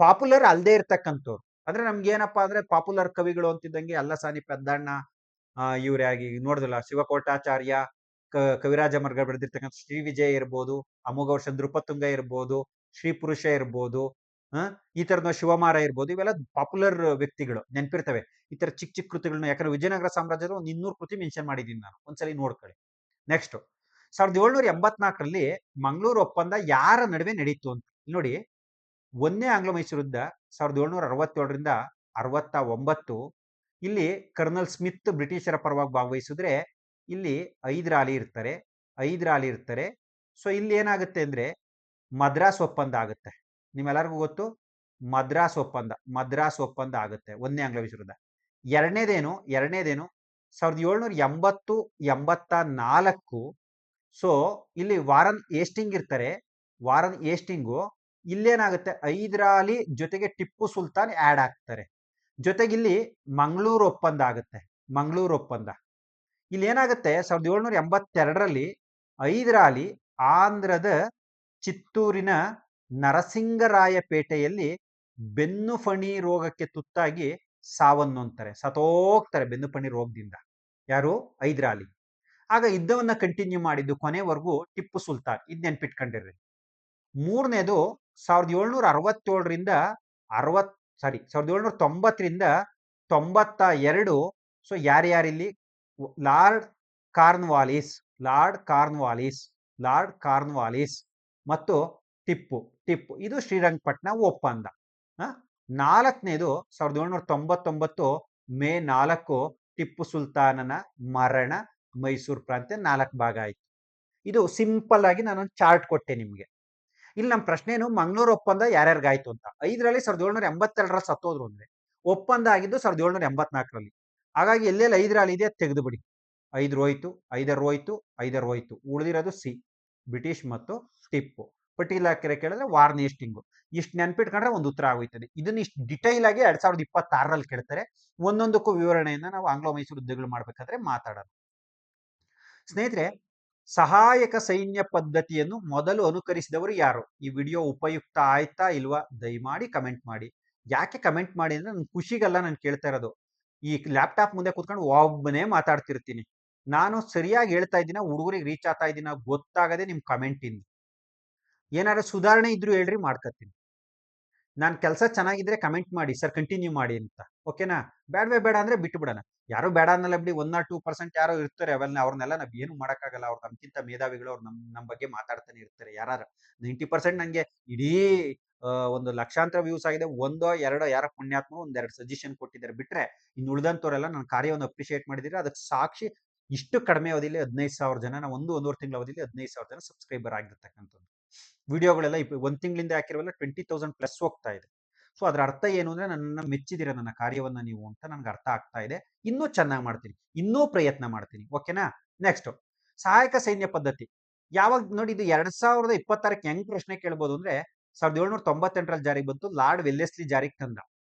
ಪಾಪ್ಯುಲರ್ ಅಲ್ಲದೆ ಇರ್ತಕ್ಕಂಥವ್ರು. ಅಂದ್ರೆ ನಮ್ಗೆ ಏನಪ್ಪಾ ಅಂದ್ರೆ ಪಾಪ್ಯುಲರ್ ಕವಿಗಳು ಅಂತಿದ್ದಂಗೆ ಅಲ್ಲಸಾನಿ ಪೆದ್ದಣ್ಣ, ಇವ್ರಾಗಿ ನೋಡಿದ್ರಲ್ಲ ಶಿವಕೋಟಾಚಾರ್ಯ, ಕವಿರಾಜ ಮರ್ಗ ಬರೆದಿರ್ತಕ್ಕಂಥ ಶ್ರೀ ವಿಜಯ ಇರ್ಬೋದು, ಅಮೋಘ ವರ್ಷ ನೃಪತುಂಗ ಇರ್ಬೋದು, ಶ್ರೀ ಪುರುಷ ಇರ್ಬೋದು, ಈ ತರದ ಶಿವಮಾರ ಇರ್ಬೋದು, ಇವೆಲ್ಲ ಪಾಪ್ಯುಲರ್ ವ್ಯಕ್ತಿಗಳು ನೆನ್ಪಿರ್ತವೆ. ಈ ತರ ಚಿಕ್ಕ ಚಿಕ್ಕ ಕೃತಿಗಳನ್ನ, ಯಾಕಂದ್ರೆ ವಿಜಯನಗರ ಸಾಮ್ರಾಜ್ಯದ ಒಂದು 200 ಕೃತಿ ಮೆನ್ಷನ್ ಮಾಡಿದ್ದೀನಿ ನಾನು, ಒಂದ್ಸಲಿ ನೋಡ್ಕೊಳ್ಳಿ. ನೆಕ್ಸ್ಟ್ 1784ರಲ್ಲಿ ಮಂಗಳೂರು ಒಪ್ಪಂದ ಯಾರ ನಡುವೆ ನಡೀತು ಅಂತ ನೋಡಿ. ಒಂದನೇ ಆಂಗ್ಲೋ ಮೈಸೂರು ಯುದ್ಧ 1767ರಿಂದ 69. ಇಲ್ಲಿ ಕರ್ನಲ್ ಸ್ಮಿತ್ ಬ್ರಿಟಿಷರ ಪರವಾಗಿ ಭಾಗವಹಿಸಿದ್ರೆ, ಇಲ್ಲಿ ಹೈದರಾಲಿ ಇರ್ತಾರೆ. ಸೊ ಇಲ್ಲಿ ಏನಾಗುತ್ತೆ ಅಂದ್ರೆ ಮದ್ರಾಸ್ ಒಪ್ಪಂದ ಆಗುತ್ತೆ. ನಿಮ್ಮೆಲ್ಲರಿಗೂ ಗೊತ್ತು ಮದ್ರಾಸ್ ಒಪ್ಪಂದ ಆಗುತ್ತೆ ಒಂದನೇ ಆಂಗ್ಲೋ ಮೈಸೂರು ಯುದ್ಧ. ಎರಡನೇದೇನು 1780-84. ಸೊ ಇಲ್ಲಿ ವಾರನ್ ಏಸ್ಟಿಂಗ್ ಇರ್ತಾರೆ. ವಾರನ್ ಏಸ್ಟಿಂಗು ಇಲ್ಲೇನಾಗುತ್ತೆ, ಹೈದರಾಲಿ ಜೊತೆಗೆ ಟಿಪ್ಪು ಸುಲ್ತಾನ್ ಆಡ್ ಆಗ್ತಾರೆ. ಜೊತೆಗೆ ಇಲ್ಲಿ ಮಂಗಳೂರು ಒಪ್ಪಂದ ಆಗುತ್ತೆ. ಇಲ್ಲಿ ಏನಾಗುತ್ತೆ 1782ರಲ್ಲಿ ಹೈದರಾಲಿ ಆಂಧ್ರದ ಚಿತ್ತೂರಿನ ನರಸಿಂಗರಾಯಪೇಟೆಯಲ್ಲಿ ಬೆನ್ನುಫಣಿ ರೋಗಕ್ಕೆ ತುತ್ತಾಗಿ ಸಾವನ್ನೊಂತಾರೆ, ಸತ್ತೋಗ್ತಾರೆ ಬೆನ್ನುಫಣಿ ರೋಗದಿಂದ. ಯಾರು? ಹೈದರಾಲಿ. ಆಗ ಯುದ್ಧವನ್ನ ಕಂಟಿನ್ಯೂ ಮಾಡಿದ್ದು ಕೊನೆವರೆಗೂ ಟಿಪ್ಪು ಸುಲ್ತಾನ್. ಇದು ನೆನ್ಪಿಟ್ಕೊಂಡಿರ್ರಿ. ಮೂರನೇದು 1767ರಿಂದ 1790ರಿಂದ 92. ಸೊ ಯಾರ್ಯಾರಿಲ್ಲಿ? ಲಾರ್ಡ್ ಕಾರ್ನ್ವಾಲಿಸ್ ಮತ್ತು ಟಿಪ್ಪು. ಇದು ಶ್ರೀರಂಗಪಟ್ಟಣ ಒಪ್ಪಂದ. ನಾಲ್ಕನೇದು 1799 ಮೇ 4 ಟಿಪ್ಪು ಸುಲ್ತಾನನ ಮರಣ, ಮೈಸೂರು ಪ್ರಾಂತ್ಯ 4 ಭಾಗ ಆಯ್ತು. ಇದು ಸಿಂಪಲ್ ಆಗಿ ನಾನು ಚಾರ್ಟ್ ಕೊಟ್ಟೆ ನಿಮ್ಗೆ. ಇಲ್ಲಿ ನಮ್ಮ ಪ್ರಶ್ನೆ ಏನು, ಮಂಗಳೂರು ಒಪ್ಪಂದ ಯಾರ್ಯಾರಿಗಾಯ್ತು ಅಂತ. ಹೈದರಾಲಿ 1782ರಲ್ಲಿ ಸತ್ತೋದ್ರು ಅಂದ್ರೆ, ಒಪ್ಪಂದ ಆಗಿದ್ದು 1784ರಲ್ಲಿ. ಹಾಗಾಗಿ ಎಲ್ಲೆಲ್ಲಿ ಹೈದರಾಲಿ ಇದೆ ತೆಗೆದು ಬಿಡಿ. ಐದರ್ ಹೋಯ್ತು. ಉಳಿದಿರೋದು ಸಿ, ಬ್ರಿಟಿಷ್ ಮತ್ತು ಟಿಪ್ಪು. ಪರ್ಟಿಕ್ಯುಲರ್ ಕೇಳಿದ್ರೆ ವಾರ್ನ್ ಏಸ್ಟಿಂಗು. ಇಷ್ಟು ನೆನ್ಪಿಟ್ಕೊಂಡ್ರೆ ಒಂದು ಉತ್ತರ ಆಗೋಯ್ತದೆ. ಇದನ್ನ ಇಷ್ಟು ಡಿಟೈಲ್ ಆಗಿ 2026ರಲ್ಲಿ ಕೇಳ್ತಾರೆ. ಒಂದೊಂದಕ್ಕೂ ವಿವರಣೆಯನ್ನ ನಾವು ಆಂಗ್ಲೋ ಮೈಸೂರು ಯುದ್ಧಗಳು ಮಾಡ್ಬೇಕಾದ್ರೆ ಮಾತಾಡೋಣ. ಸ್ನೇಹಿತರೆ, ಸಹಾಯಕ ಸೈನ್ಯ ಪದ್ಧತಿಯನ್ನು ಮೊದಲು ಅನುಕರಿಸಿದವರು ಯಾರು? ಈ ವಿಡಿಯೋ ಉಪಯುಕ್ತ ಆಯ್ತಾ ಇಲ್ವಾ ದಯಮಾಡಿ ಕಮೆಂಟ್ ಮಾಡಿ. ಯಾಕೆ ಕಮೆಂಟ್ ಮಾಡಿ ಅಂದ್ರೆ ನನ್ ಖುಷಿಗಲ್ಲ ನಾನು ಕೇಳ್ತಾ ಇರೋದು. ಈ ಲ್ಯಾಪ್ಟಾಪ್ ಮುಂದೆ ಕೂತ್ಕೊಂಡು ಒಬ್ಬನೇ ಮಾತಾಡ್ತಿರ್ತೀನಿ. ನಾನು ಸರಿಯಾಗಿ ಹೇಳ್ತಾ ಇದ್ದೀನ, ಹುಡುಗರಿಗೆ ರೀಚ್ ಆಗ್ತಾ ಇದ್ದೀನ ಗೊತ್ತಾಗದೆ ನಿಮ್ ಕಮೆಂಟ್ ಇಂದ. ಏನಾದ್ರು ಸುಧಾರಣೆ ಇದ್ರು ಹೇಳ್ರಿ, ಮಾಡ್ಕೊತೀನಿ. ನಾನು ಕೆಲಸ ಚೆನ್ನಾಗಿದ್ರೆ ಕಮೆಂಟ್ ಮಾಡಿ, ಸರ್ ಕಂಟಿನ್ಯೂ ಮಾಡಿ ಅಂತ. ಓಕೆನಾ? ಬೇಡ ಅಂದ್ರೆ ಬಿಟ್ಟು ಬಿಡೋಣ. ಯಾರು ಬೇಡ ಅನ್ನಲ್ಲ ಬಿಡಿ. 1 or 2% ಯಾರೋ ಇರ್ತಾರೆ, ಅವ್ರನ್ನೆಲ್ಲ ನಾವು ಏನು ಮಾಡೋಕ್ಕಾಗಲ್ಲ. ಅವ್ರು ನಮ್ಗಿಂತ ಮೇಧಾವಿಗಳು, ಅವ್ರು ನಮ್ಮ ಬಗ್ಗೆ ಮಾತಾಡ್ತಾನೆ ಇರ್ತಾರೆ. ಯಾರು 90% ನಂಗೆ ಇಡೀ ಒಂದು ಲಕ್ಷಾಂತರ ವ್ಯೂಸ್ ಆಗಿದೆ, ಒಂದೋ ಎರಡೋ ಯಾರೋ ಪುಣ್ಯಾತ್ಮ ಒಂದೆರಡು ಸಜೆಷನ್ ಕೊಟ್ಟಿದ್ದಾರೆ ಬಿಟ್ರೆ, ಇನ್ನು ಉಳಿದಂತವರೆಲ್ಲ ನನ್ನ ಕಾರ್ಯವನ್ನು ಅಪ್ರಿಷಿಯೇಟ್ ಮಾಡಿದ್ರೆ ಅದಕ್ಕೆ ಸಾಕ್ಷಿ ಇಷ್ಟು ಕಡಿಮೆ ಅವಧಿಯಲ್ಲಿ 15,000 ಜನ, ನಾವು 1-1.5 ತಿಂಗಳ ಅವಧಿಯಲ್ಲಿ 15,000 ಜನ ಸಬ್ಸ್ಕ್ರೈಬರ್ ಆಗಿರ್ತಕ್ಕಂಥದ್ದು. ವಿಡಿಯೋಗಳೆಲ್ಲ 1 ತಿಂಗಳಿಂದ ಹಾಕಿರೋಲ್ಲ 20,000+ ಹೋಗ್ತಾ ಇದೆ. ಸೊ ಅದರ ಅರ್ಥ ಏನು ಅಂದ್ರೆ ನನ್ನ ಮೆಚ್ಚಿದಿರ ನನ್ನ ಕಾರ್ಯವನ್ನ ನೀವು ಅಂತ ನನ್ಗೆ ಅರ್ಥ ಆಗ್ತಾ ಇದೆ. ಇನ್ನೂ ಚೆನ್ನಾಗಿ ಮಾಡ್ತೀನಿ, ಇನ್ನೂ ಪ್ರಯತ್ನ ಮಾಡ್ತೀನಿ. ಓಕೆನಾ? ನೆಕ್ಸ್ಟ್, ಸಹಾಯಕ ಸೈನ್ಯ ಪದ್ಧತಿ ಯಾವಾಗ ನೋಡಿ, ಇದು 2026ಕ್ಕೆ ಹೆಂಗ್ ಪ್ರಶ್ನೆ ಕೇಳ್ಬೋದು ಅಂದ್ರೆ 1798ರಲ್ಲಿ ಜಾರಿಗೆ ಬಂತು, ಲಾರ್ಡ್ ವೆಲ್ಲೆಸ್ಲಿ ಜಾರಿಗೆ ತಂದ.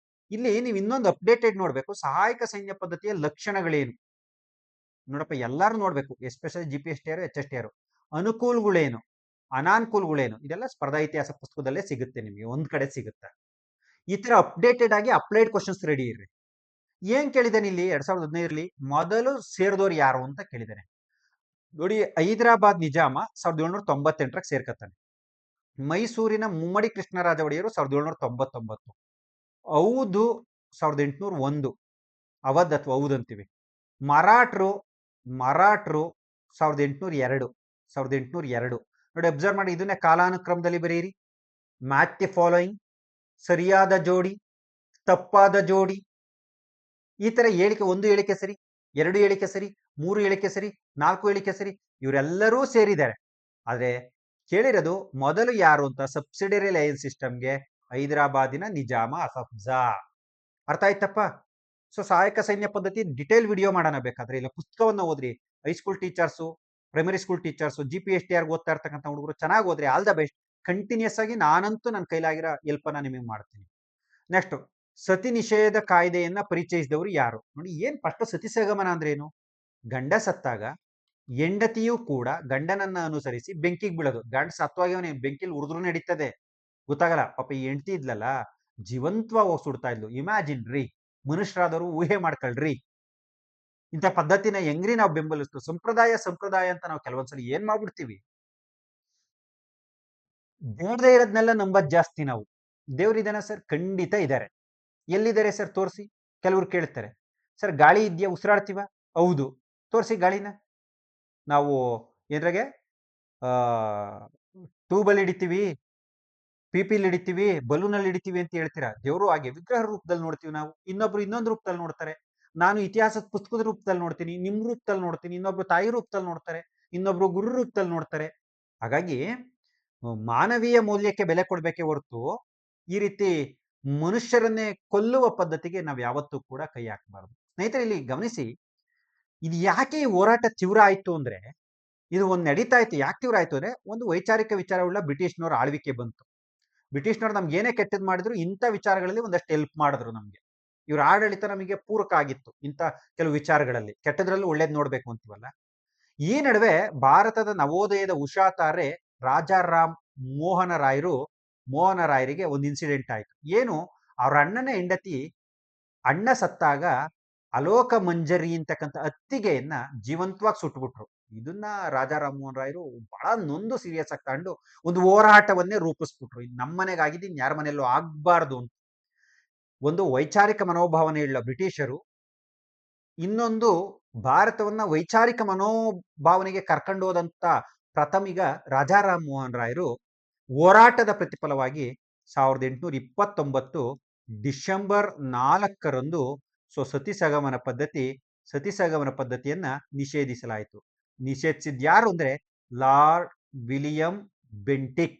ಇಲ್ಲಿ ನೀವು ಇನ್ನೊಂದು ಅಪ್ಡೇಟೆಡ್ ನೋಡ್ಬೇಕು, ಸಹಾಯಕ ಸೈನ್ಯ ಪದ್ಧತಿಯ ಲಕ್ಷಣಗಳೇನು ನೋಡಪ್ಪ, ಎಲ್ಲಾರು ನೋಡ್ಬೇಕು, ಎಸ್ಪೆಷಲಿ GPSTR HSTR. ಅನುಕೂಲಗಳೇನು, ಅನಾನುಕೂಲಗಳೇನು, ಇದೆಲ್ಲ ಸ್ಪರ್ಧಾ ಇತಿಹಾಸ ಪುಸ್ತಕದಲ್ಲೇ ಸಿಗುತ್ತೆ, ನಿಮಗೆ ಒಂದ್ ಕಡೆ ಸಿಗುತ್ತೆ. ಈ ತರ ಅಪ್ಡೇಟೆಡ್ ಆಗಿ ಅಪ್ಲೈಡ್ ಕ್ವಶನ್ಸ್ ರೆಡಿ ಇರ್ರಿ. ಏನ್ ಕೇಳಿದಾನೆ ಇಲ್ಲಿ 2015ರಲ್ಲಿ ಮೊದಲು ಸೇರಿದವರು ಯಾರು ಅಂತ ಕೇಳಿದಾನೆ ನೋಡಿ. ಹೈದರಾಬಾದ್ ನಿಜಾಮ 1798ರಲ್ಲಿ ಸೇರ್ಕತ್ತಾನೆ. ಮೈಸೂರಿನ ಮುಮ್ಮಡಿ ಕೃಷ್ಣರಾಜ ಒಡೆಯರು 1799. ಔದು 1801, ಅವಧ್ ಅಥವಾ ಔದ್ ಅಂತೀವಿ. ಮರಾಠರು 1802 ನೋಡಿ. ಅಬ್ಸರ್ವ್ ಮಾಡಿ, ಇದನ್ನೇ ಕಾಲಾನುಕ್ರಮದಲ್ಲಿ ಬರೀರಿ. ಮ್ಯಾಚ್ ದಿ ಫಾಲೋಯಿಂಗ್, ಸರಿಯಾದ ಜೋಡಿ, ತಪ್ಪಾದ ಜೋಡಿ, ಈ ತರ ಹೇಳಿಕೆ. 1 ಹೇಳಿಕೆ ಸರಿ, 2 ಹೇಳಿಕೆ ಸರಿ, 3 ಹೇಳಿಕೆ ಸರಿ, 4 ಹೇಳಿಕೆ ಸರಿ, ಇವರೆಲ್ಲರೂ ಸೇರಿದ್ದಾರೆ. ಆದ್ರೆ ಕೇಳಿರೋದು ಮೊದಲು ಯಾರು ಅಂತ, ಸಬ್ಸಿಡರಿ ಲೈನ್ ಸಿಸ್ಟಮ್ಗೆ ಹೈದರಾಬಾದಿನ ನಿಜಾಮ ಅಸಫ್ಜಾ. ಅರ್ಥ ಆಯ್ತಪ್ಪ? ಸೊ ಸಹಾಯಕ ಸೈನ್ಯ ಪದ್ಧತಿ ಡಿಟೇಲ್ ವಿಡಿಯೋ ಮಾಡೋಣ ಬೇಕಾದ್ರೆ, ಇಲ್ಲ ಪುಸ್ತಕವನ್ನ ಓದ್ರಿ. High school teachers, primary school teachers, GPSTR ಓದ್ತಾ ಇರ್ತಕ್ಕಂಥ ಹುಡುಗರು ಚೆನ್ನಾಗಿ ಓದ್ರಿ. All the best. ಕಂಟಿನ್ಯೂಸ್ ಆಗಿ ನಾನಂತೂ ನನ್ನ ಕೈಲಾಗಿರೋ ಹೆಲ್ಪನ್ನ ನಿಮಗೆ ಮಾಡ್ತೀನಿ. ನೆಕ್ಸ್ಟ್, ಸತಿ ನಿಷೇಧ ಕಾಯ್ದೆಯನ್ನ ಪರಿಚಯಿಸಿದವರು ಯಾರು ನೋಡಿ. ಏನ್ ಫಸ್ಟ್ ಸತಿ ಸಹಗಮನ ಅಂದ್ರೆ ಏನು? ಗಂಡ ಸತ್ತಾಗ ಹೆಂಡತಿಯೂ ಕೂಡ ಗಂಡನನ್ನ ಅನುಸರಿಸಿ ಬೆಂಕಿಗೆ ಬೀಳೋದು. ಗಂಡ ಸತ್ವಾಗ್ಯವನೇ, ಬೆಂಕಿಲಿ ಉರಿದ್ರು ನಡೀತದೆ, ಗೊತ್ತಾಗಲ್ಲ. ಪಾಪ ಈ ಹೆಂಡತಿ ಇದ್ಲಲ್ಲ, ಜೀವಂತವಾಗಿ ಹೋಗಿ ಸುಡ್ತಾ ಇದ್ಲು. ಇಮ್ಯಾಜಿನ್ ರೀ, ಮನುಷ್ಯರಾದವರು ಊಹೆ ಮಾಡ್ಕೊಳ್ರಿ, ಇಂಥ ಪದ್ಧತಿನ ಹೆಂಗ್ರಿ ನಾವು ಬೆಂಬಲಿಸ್ತು. ಸಂಪ್ರದಾಯ ಅಂತ ನಾವು ಕೆಲವೊಂದ್ಸಲಿ ಏನ್ ಮಾಡ್ಬಿಡ್ತೀವಿ, ಬೇಡದೇ ಇರೋದ್ನೆಲ್ಲ ನಂಬದ್ ಜಾಸ್ತಿ ನಾವು. ದೇವ್ರಿದಾನ ಸರ್? ಖಂಡಿತ ಇದ್ದಾರೆ. ಎಲ್ಲಿದ್ದಾರೆ ಸರ್ ತೋರಿಸಿ? ಕೆಲವ್ರು ಕೇಳ್ತಾರೆ, ಸರ್ ಗಾಳಿ ಇದೆಯಾ, ಉಸಿರಾಡ್ತೀವ? ಹೌದು, ತೋರಿಸಿ ಗಾಳಿನ. ನಾವು ಏನ್ರಾಗೆ ಆ ಟ್ಯೂಬಲ್ಲಿ ಹಿಡಿತೀವಿ, ಪಿಪಿಲಿ ಹಿಡಿತೀವಿ, ಬಲೂನಲ್ಲಿ ಹಿಡಿತೀವಿ ಅಂತ ಹೇಳ್ತೀರಾ. ದೇವರು ಹಾಗೆ ವಿಗ್ರಹ ರೂಪದಲ್ಲಿ ನೋಡ್ತೀವಿ ನಾವು, ಇನ್ನೊಬ್ರು ಇನ್ನೊಂದು ರೂಪದಲ್ಲಿ ನೋಡ್ತಾರೆ. ನಾನು ಇತಿಹಾಸದ ಪುಸ್ತಕದ ರೂಪದಲ್ಲಿ ನೋಡ್ತೀನಿ, ನಿಮ್ ರೂಪದಲ್ಲಿ ನೋಡ್ತೀನಿ, ಇನ್ನೊಬ್ರು ತಾಯಿ ರೂಪದಲ್ಲಿ ನೋಡ್ತಾರೆ, ಇನ್ನೊಬ್ರು ಗುರು ರೂಪದಲ್ಲಿ ನೋಡ್ತಾರೆ. ಹಾಗಾಗಿ ಮಾನವೀಯ ಮೌಲ್ಯಕ್ಕೆ ಬೆಲೆ ಕೊಡ್ಬೇಕೆ ಹೊರತು ಈ ರೀತಿ ಮನುಷ್ಯರನ್ನೇ ಕೊಲ್ಲುವ ಪದ್ಧತಿಗೆ ನಾವು ಯಾವತ್ತೂ ಕೂಡ ಕೈ ಹಾಕಬಾರದು. ಸ್ನೇಹಿತರೆ, ಇಲ್ಲಿ ಗಮನಿಸಿ, ಇದು ಯಾಕೆ ಈ ಹೋರಾಟ ತೀವ್ರ ಆಯ್ತು ಅಂದ್ರೆ, ಇದು ಒಂದು ನಡೀತಾ ಇತ್ತು. ಯಾಕೆ ತೀವ್ರ ಆಯ್ತು ಅಂದ್ರೆ, ಒಂದು ವೈಚಾರಿಕ ವಿಚಾರವುಳ್ಳ ಬ್ರಿಟಿಷ್ನವರ ಆಳ್ವಿಕೆ ಬಂತು. ಬ್ರಿಟಿಷ್ನವ್ರು ನಮ್ಗೆ ಏನೇ ಕೆಟ್ಟದ್ ಮಾಡಿದ್ರು, ಇಂಥ ವಿಚಾರಗಳಲ್ಲಿ ಒಂದಷ್ಟು ಹೆಲ್ಪ್ ಮಾಡಿದ್ರು ನಮ್ಗೆ. ಇವ್ರ ಆಡಳಿತ ನಮಗೆ ಪೂರಕ ಆಗಿತ್ತು ಇಂಥ ಕೆಲವು ವಿಚಾರಗಳಲ್ಲಿ. ಕೆಟ್ಟದ್ರಲ್ಲೂ ಒಳ್ಳೇದ್ ನೋಡ್ಬೇಕು ಅಂತೀವಲ್ಲ. ಈ ನಡುವೆ ಭಾರತದ ನವೋದಯದ ಉಷಾತಾರೆ ರಾಜಾರಾಮ್ ಮೋಹನ ರಾಯರಿಗೆ ಒಂದು ಇನ್ಸಿಡೆಂಟ್ ಆಯ್ತು. ಏನು, ಅವ್ರ ಅಣ್ಣನ ಹೆಂಡತಿ, ಅಣ್ಣ ಸತ್ತಾಗ ಅಲೋಕ ಮಂಜರಿ ಅಂತಕ್ಕಂಥ ಅತ್ತಿಗೆಯನ್ನ ಜೀವಂತವಾಗಿ ಸುಟ್ಬಿಟ್ರು. ಇದನ್ನ ರಾಜಾರಾಮ್ ಮೋಹನ್ ರಾಯರು ಬಹಳ ನೊಂದು ಸೀರಿಯಸ್ ಆಗಿ ತಗೊಂಡು ಒಂದು ಹೋರಾಟವನ್ನೇ ರೂಪಿಸ್ಬಿಟ್ರು. ಇದು ನಮ್ಮ ಮನೆಗಾಗಿದ್ದು ಇನ್ಯಾರ ಮನೆಯಲ್ಲೂ ಆಗ್ಬಾರ್ದು ಅಂತ. ಒಂದು ವೈಚಾರಿಕ ಮನೋಭಾವನೆ ಉಳ್ಳ ಬ್ರಿಟಿಷರು ಇನ್ನೊಂದು ಭಾರತವನ್ನ ವೈಚಾರಿಕ ಮನೋಭಾವನೆಗೆ ಕರ್ಕೊಂಡು ಹೋದಂತ ಪ್ರಥಮಿಗ ರಾಜಾರಾಮ್ ಮೋಹನ್ ರಾಯರು ಹೋರಾಟದ ಪ್ರತಿಫಲವಾಗಿ 1829 ಡಿಸೆಂಬರ್ 4ರಂದು ಸತಿಸಹಗಮನ ಪದ್ಧತಿಯನ್ನ ನಿಷೇಧಿಸಲಾಯಿತು. ನಿಷೇಧಿಸಿದ ಯಾರು ಅಂದ್ರೆ ಲಾರ್ಡ್ ವಿಲಿಯಂ ಬೆಂಟಿಕ್.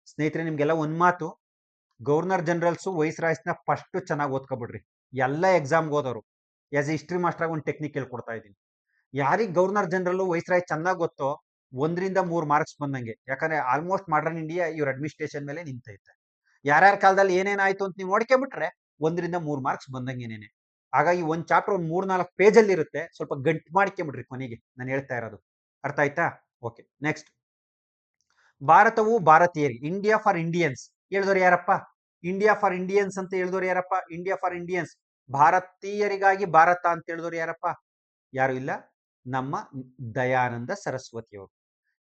ಸ್ನೇಹಿತರೆ, ನಿಮ್ಗೆಲ್ಲ ಒಂದ್ ಮಾತು, ಗವರ್ನರ್ ಜನರಲ್ಸು ವೈಸ್ ರಾಯ್ಸ್ನ ಫಸ್ಟ್ ಚೆನ್ನಾಗಿ ಓದ್ಕೊಬಿಡ್ರಿ. ಎಲ್ಲ ಎಕ್ಸಾಮ್ಗೆ ಹೋದವರು. ಆಸ್ ಎ ಹಿಸ್ಟ್ರಿ ಮಾಸ್ಟರ್ ಆಗಿ ಒಂದು ಟೆಕ್ನಿಕ್ ಹೇಳ್ಕೊಡ್ತಾ ಇದ್ದೀನಿ. ಯಾರಿಗೆ ಗವರ್ನರ್ ಜನರಲ್ ವೈಸ್ ರಾಯ್ ಚೆನ್ನಾಗಿ ಗೊತ್ತೋ 1-3 ಮಾರ್ಕ್ಸ್ ಬಂದಂಗೆ. ಯಾಕಂದ್ರೆ ಆಲ್ಮೋಸ್ಟ್ ಮಾಡರ್ನ್ ಇಂಡಿಯಾ ಇವ್ರ ಅಡ್ಮಿನಿಸ್ಟ್ರೇಷನ್ ಮೇಲೆ ನಿಂತೈತೆ. ಯಾರ್ಯಾರ ಕಾಲದಲ್ಲಿ ಏನೇನಾಯ್ತು ಅಂತ ನೀವು ನೋಡ್ಕೊಂಡ್ಬಿಟ್ರೆ 1-3 ಮಾರ್ಕ್ಸ್ ಬಂದಂಗೆನೇನೆ. ಹಾಗಾಗಿ ಒಂದ್ ಚಾಪ್ಟರ್ ಒಂದು 3-4 ಪೇಜಲ್ಲಿ ಇರುತ್ತೆ. ಸ್ವಲ್ಪ ಗಂಟು ಮಾಡ್ಕೊಂಬಿಡ್ರಿ ಕೊನೆಗೆ ನಾನು ಹೇಳ್ತಾ ಇರೋದು. ಅರ್ಥ ಆಯ್ತಾ? Okay, next. ಭಾರತವು ಭಾರತೀಯರಿಗೆ, ಇಂಡಿಯಾ ಫಾರ್ ಇಂಡಿಯನ್ಸ್ ಹೇಳಿದವರು ಯಾರಪ್ಪ? ಇಂಡಿಯಾ ಫಾರ್ ಇಂಡಿಯನ್ಸ್ ಅಂತ ಹೇಳಿದವರು ಯಾರಪ್ಪ? ಇಂಡಿಯಾ ಫಾರ್ ಇಂಡಿಯನ್ಸ್, ಭಾರತೀಯರಿಗಾಗಿ ಭಾರತ ಅಂತ ಹೇಳಿದವರು ಯಾರಪ್ಪ? ಯಾರು ಇಲ್ಲ, ನಮ್ಮ ದಯಾನಂದ ಸರಸ್ವತಿಯವರು.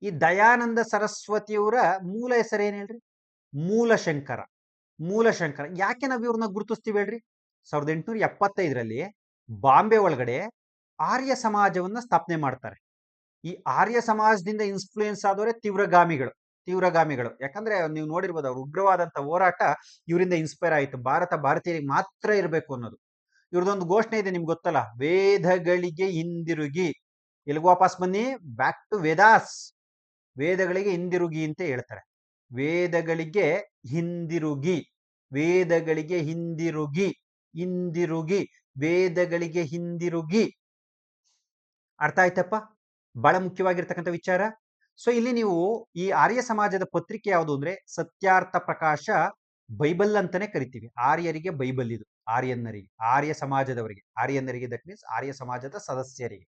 ಈ ದಯಾನಂದ ಸರಸ್ವತಿಯವರ ಮೂಲ ಹೆಸರು ಏನ್ ಹೇಳ್ರಿ? ಮೂಲಶಂಕರ. ಯಾಕೆ ನಾವು ಇವ್ರನ್ನ ಗುರುತಿಸ್ತೀವಿ ಹೇಳ್ರಿ? 1875ರಲ್ಲಿ ಬಾಂಬೆ ಒಳಗಡೆ ಆರ್ಯ ಸಮಾಜವನ್ನ ಸ್ಥಾಪನೆ ಮಾಡ್ತಾರೆ. ಈ ಆರ್ಯ ಸಮಾಜದಿಂದ ಇನ್ಫ್ಲೂಯೆನ್ಸ್ ಆದವರೇ ತೀವ್ರಗಾಮಿಗಳು. ಯಾಕಂದ್ರೆ ನೀವು ನೋಡಿರ್ಬೋದು, ಅವ್ರ ಉಗ್ರವಾದಂತ ಹೋರಾಟ ಇವರಿಂದ ಇನ್ಸ್ಪೈರ್ ಆಯಿತು. ಭಾರತೀಯರಿಗೆ ಮಾತ್ರ ಇರಬೇಕು ಅನ್ನೋದು. ಇವ್ರದೊಂದು ಘೋಷಣೆ ಇದೆ, ನಿಮ್ಗೆ ಗೊತ್ತಲ್ಲ, ವೇದಗಳಿಗೆ ಹಿಂದಿರುಗಿ. ಎಲ್ಲಿಗೆ ವಾಪಸ್ ಬನ್ನಿ? Back to Vedas. ವೇದಗಳಿಗೆ ಹಿಂದಿರುಗಿ ಅಂತ ಹೇಳ್ತಾರೆ. ವೇದಗಳಿಗೆ ಹಿಂದಿರುಗಿ, ವೇದಗಳಿಗೆ ಹಿಂದಿರುಗಿ. ಅರ್ಥ ಆಯ್ತಪ್ಪ? ಬಹಳ ಮುಖ್ಯವಾಗಿರ್ತಕ್ಕಂಥ ವಿಚಾರ. ಸೊ ಇಲ್ಲಿ ನೀವು ಈ ಆರ್ಯ ಸಮಾಜದ ಪತ್ರಿಕೆ ಯಾವುದು ಅಂದ್ರೆ ಸತ್ಯಾರ್ಥ ಪ್ರಕಾಶ ಬೈಬಲ್ ಅಂತಾನೆ ಕರಿತೀವಿ. ಆರ್ಯರಿಗೆ ಬೈಬಲ್ ಇದು, ಆರ್ಯ ಸಮಾಜದವರಿಗೆ, ದಟ್ ಮೀನ್ಸ್ ಆರ್ಯ ಸಮಾಜದ ಸದಸ್ಯರಿಗೆ.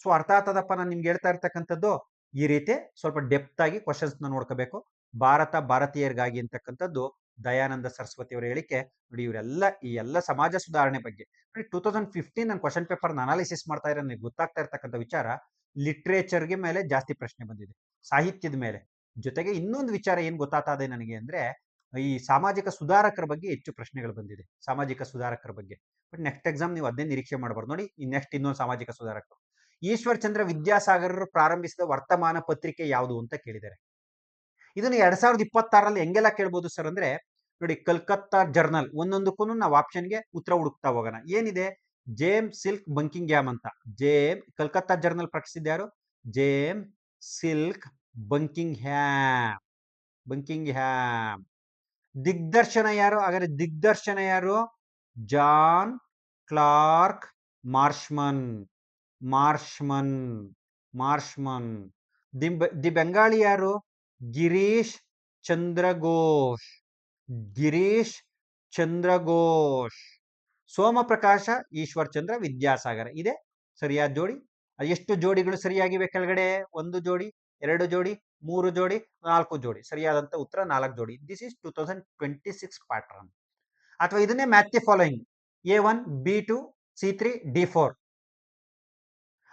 ಸೊ ಅರ್ಥ ಆಗ್ತದಪ್ಪ ನಾನು ನಿಮ್ಗೆ ಹೇಳ್ತಾ ಇರ್ತಕ್ಕಂಥದ್ದು. ಈ ರೀತಿ ಸ್ವಲ್ಪ ಡೆಪ್ತ್ ಆಗಿ ಕ್ವಶನ್ಸ್ ನೋಡ್ಕೋಬೇಕು. ಭಾರತೀಯರಿಗಾಗಿ ಅಂತಕ್ಕಂಥದ್ದು ದಯಾನಂದ ಸರಸ್ವತಿ ಅವರ ಹೇಳಿಕೆ ನೋಡಿ. ಈ ಎಲ್ಲ ಸಮಾಜ ಸುಧಾರಣೆ ಬಗ್ಗೆ ನೋಡಿ. 2015 ನಾನು ಕ್ವಶನ್ ಪೇಪರ್ ಅನಾಲಿಸಿಸ್ ಮಾಡ್ತಾ ಇರೋ, ನನಗೆ ಗೊತ್ತಾಗ್ತಾ ಇರ್ತಕ್ಕಂಥ ವಿಚಾರ, ಲಿಟ್ರೇಚರ್ಗೆ ಮೇಲೆ ಜಾಸ್ತಿ ಪ್ರಶ್ನೆ ಬಂದಿದೆ, ಸಾಹಿತ್ಯದ ಮೇಲೆ. ಜೊತೆಗೆ ಇನ್ನೊಂದು ವಿಚಾರ ಏನ್ ಗೊತ್ತಾಗ್ತಾ ಇದೆ ನನಗೆ ಅಂದ್ರೆ, ಈ ಸಾಮಾಜಿಕ ಸುಧಾರಕರ ಬಗ್ಗೆ ಹೆಚ್ಚು ಪ್ರಶ್ನೆಗಳು ಬಂದಿದೆ. ಬಟ್ ನೆಕ್ಸ್ಟ್ ಎಕ್ಸಾಮ್ ನೀವು ಅದನ್ನೇ ನಿರೀಕ್ಷೆ ಮಾಡಬಾರ್ದು. ನೋಡಿ, ಈ ನೆಕ್ಸ್ಟ್ ಇನ್ನೊಂದು ಸಾಮಾಜಿಕ ಸುಧಾರಕರು, ಈಶ್ವರ್ ಚಂದ್ರ ವಿದ್ಯಾಸಾಗರರು ಪ್ರಾರಂಭಿಸಿದ ವರ್ತಮಾನ ಪತ್ರಿಕೆ ಯಾವುದು ಅಂತ ಕೇಳಿದ್ದಾರೆ. ಇದನ್ನು 2026ರಲ್ಲಿ ಹೆಂಗೆಲ್ಲ ಕೇಳ್ಬೋದು ಸರ್ ಅಂದ್ರೆ, ನೋಡಿ, ಕಲ್ಕತ್ತಾ ಜರ್ನಲ್. ಒಂದೊಂದಕ್ಕೂ ನಾವು ಆಪ್ಷನ್ಗೆ ಉತ್ತರ ಹುಡುಕ್ತಾ ಹೋಗೋಣ. ಏನಿದೆ? ಜೇಮ್ ಸಿಲ್ಕ್ ಬಂಕಿಂಗ್ಹ್ಯಾಮ್ ಅಂತ. ಕಲ್ಕತ್ತಾ ಜರ್ನಲ್ ಪ್ರಕಟಿಸಿದ ಯಾರು? ಜೇಮ್ ಸಿಲ್ಕ್ ಬಂಕಿಂಗ್ಹ್ಯಾಮ್. ದಿಗ್ದರ್ಶನ ಯಾರು? ಹಾಗಾದ್ರೆ ದಿಗ್ದರ್ಶನ ಯಾರು? John Clark Marshman. The Bengali ಯಾರು? ಗಿರೀಶ್ ಚಂದ್ರ ಘೋಷ್. ಸೋಮಪ್ರಕಾಶ ಈಶ್ವರ್ ಚಂದ್ರ ವಿದ್ಯಾಸಾಗರ ಇದೆ ಸರಿಯಾದ ಜೋಡಿ. ಎಷ್ಟು ಜೋಡಿಗಳು ಸರಿಯಾಗಿವೆ ಕೆಳಗಡೆ? 1 ಜೋಡಿ, 2 ಜೋಡಿ, 3 ಜೋಡಿ, 4 ಜೋಡಿ. ಸರಿಯಾದಂತ ಉತ್ತರ 4 ಜೋಡಿ. This is 2026 pattern. ಅಥವಾ ಇದನ್ನೇ match the following A1 B2 C3 D4.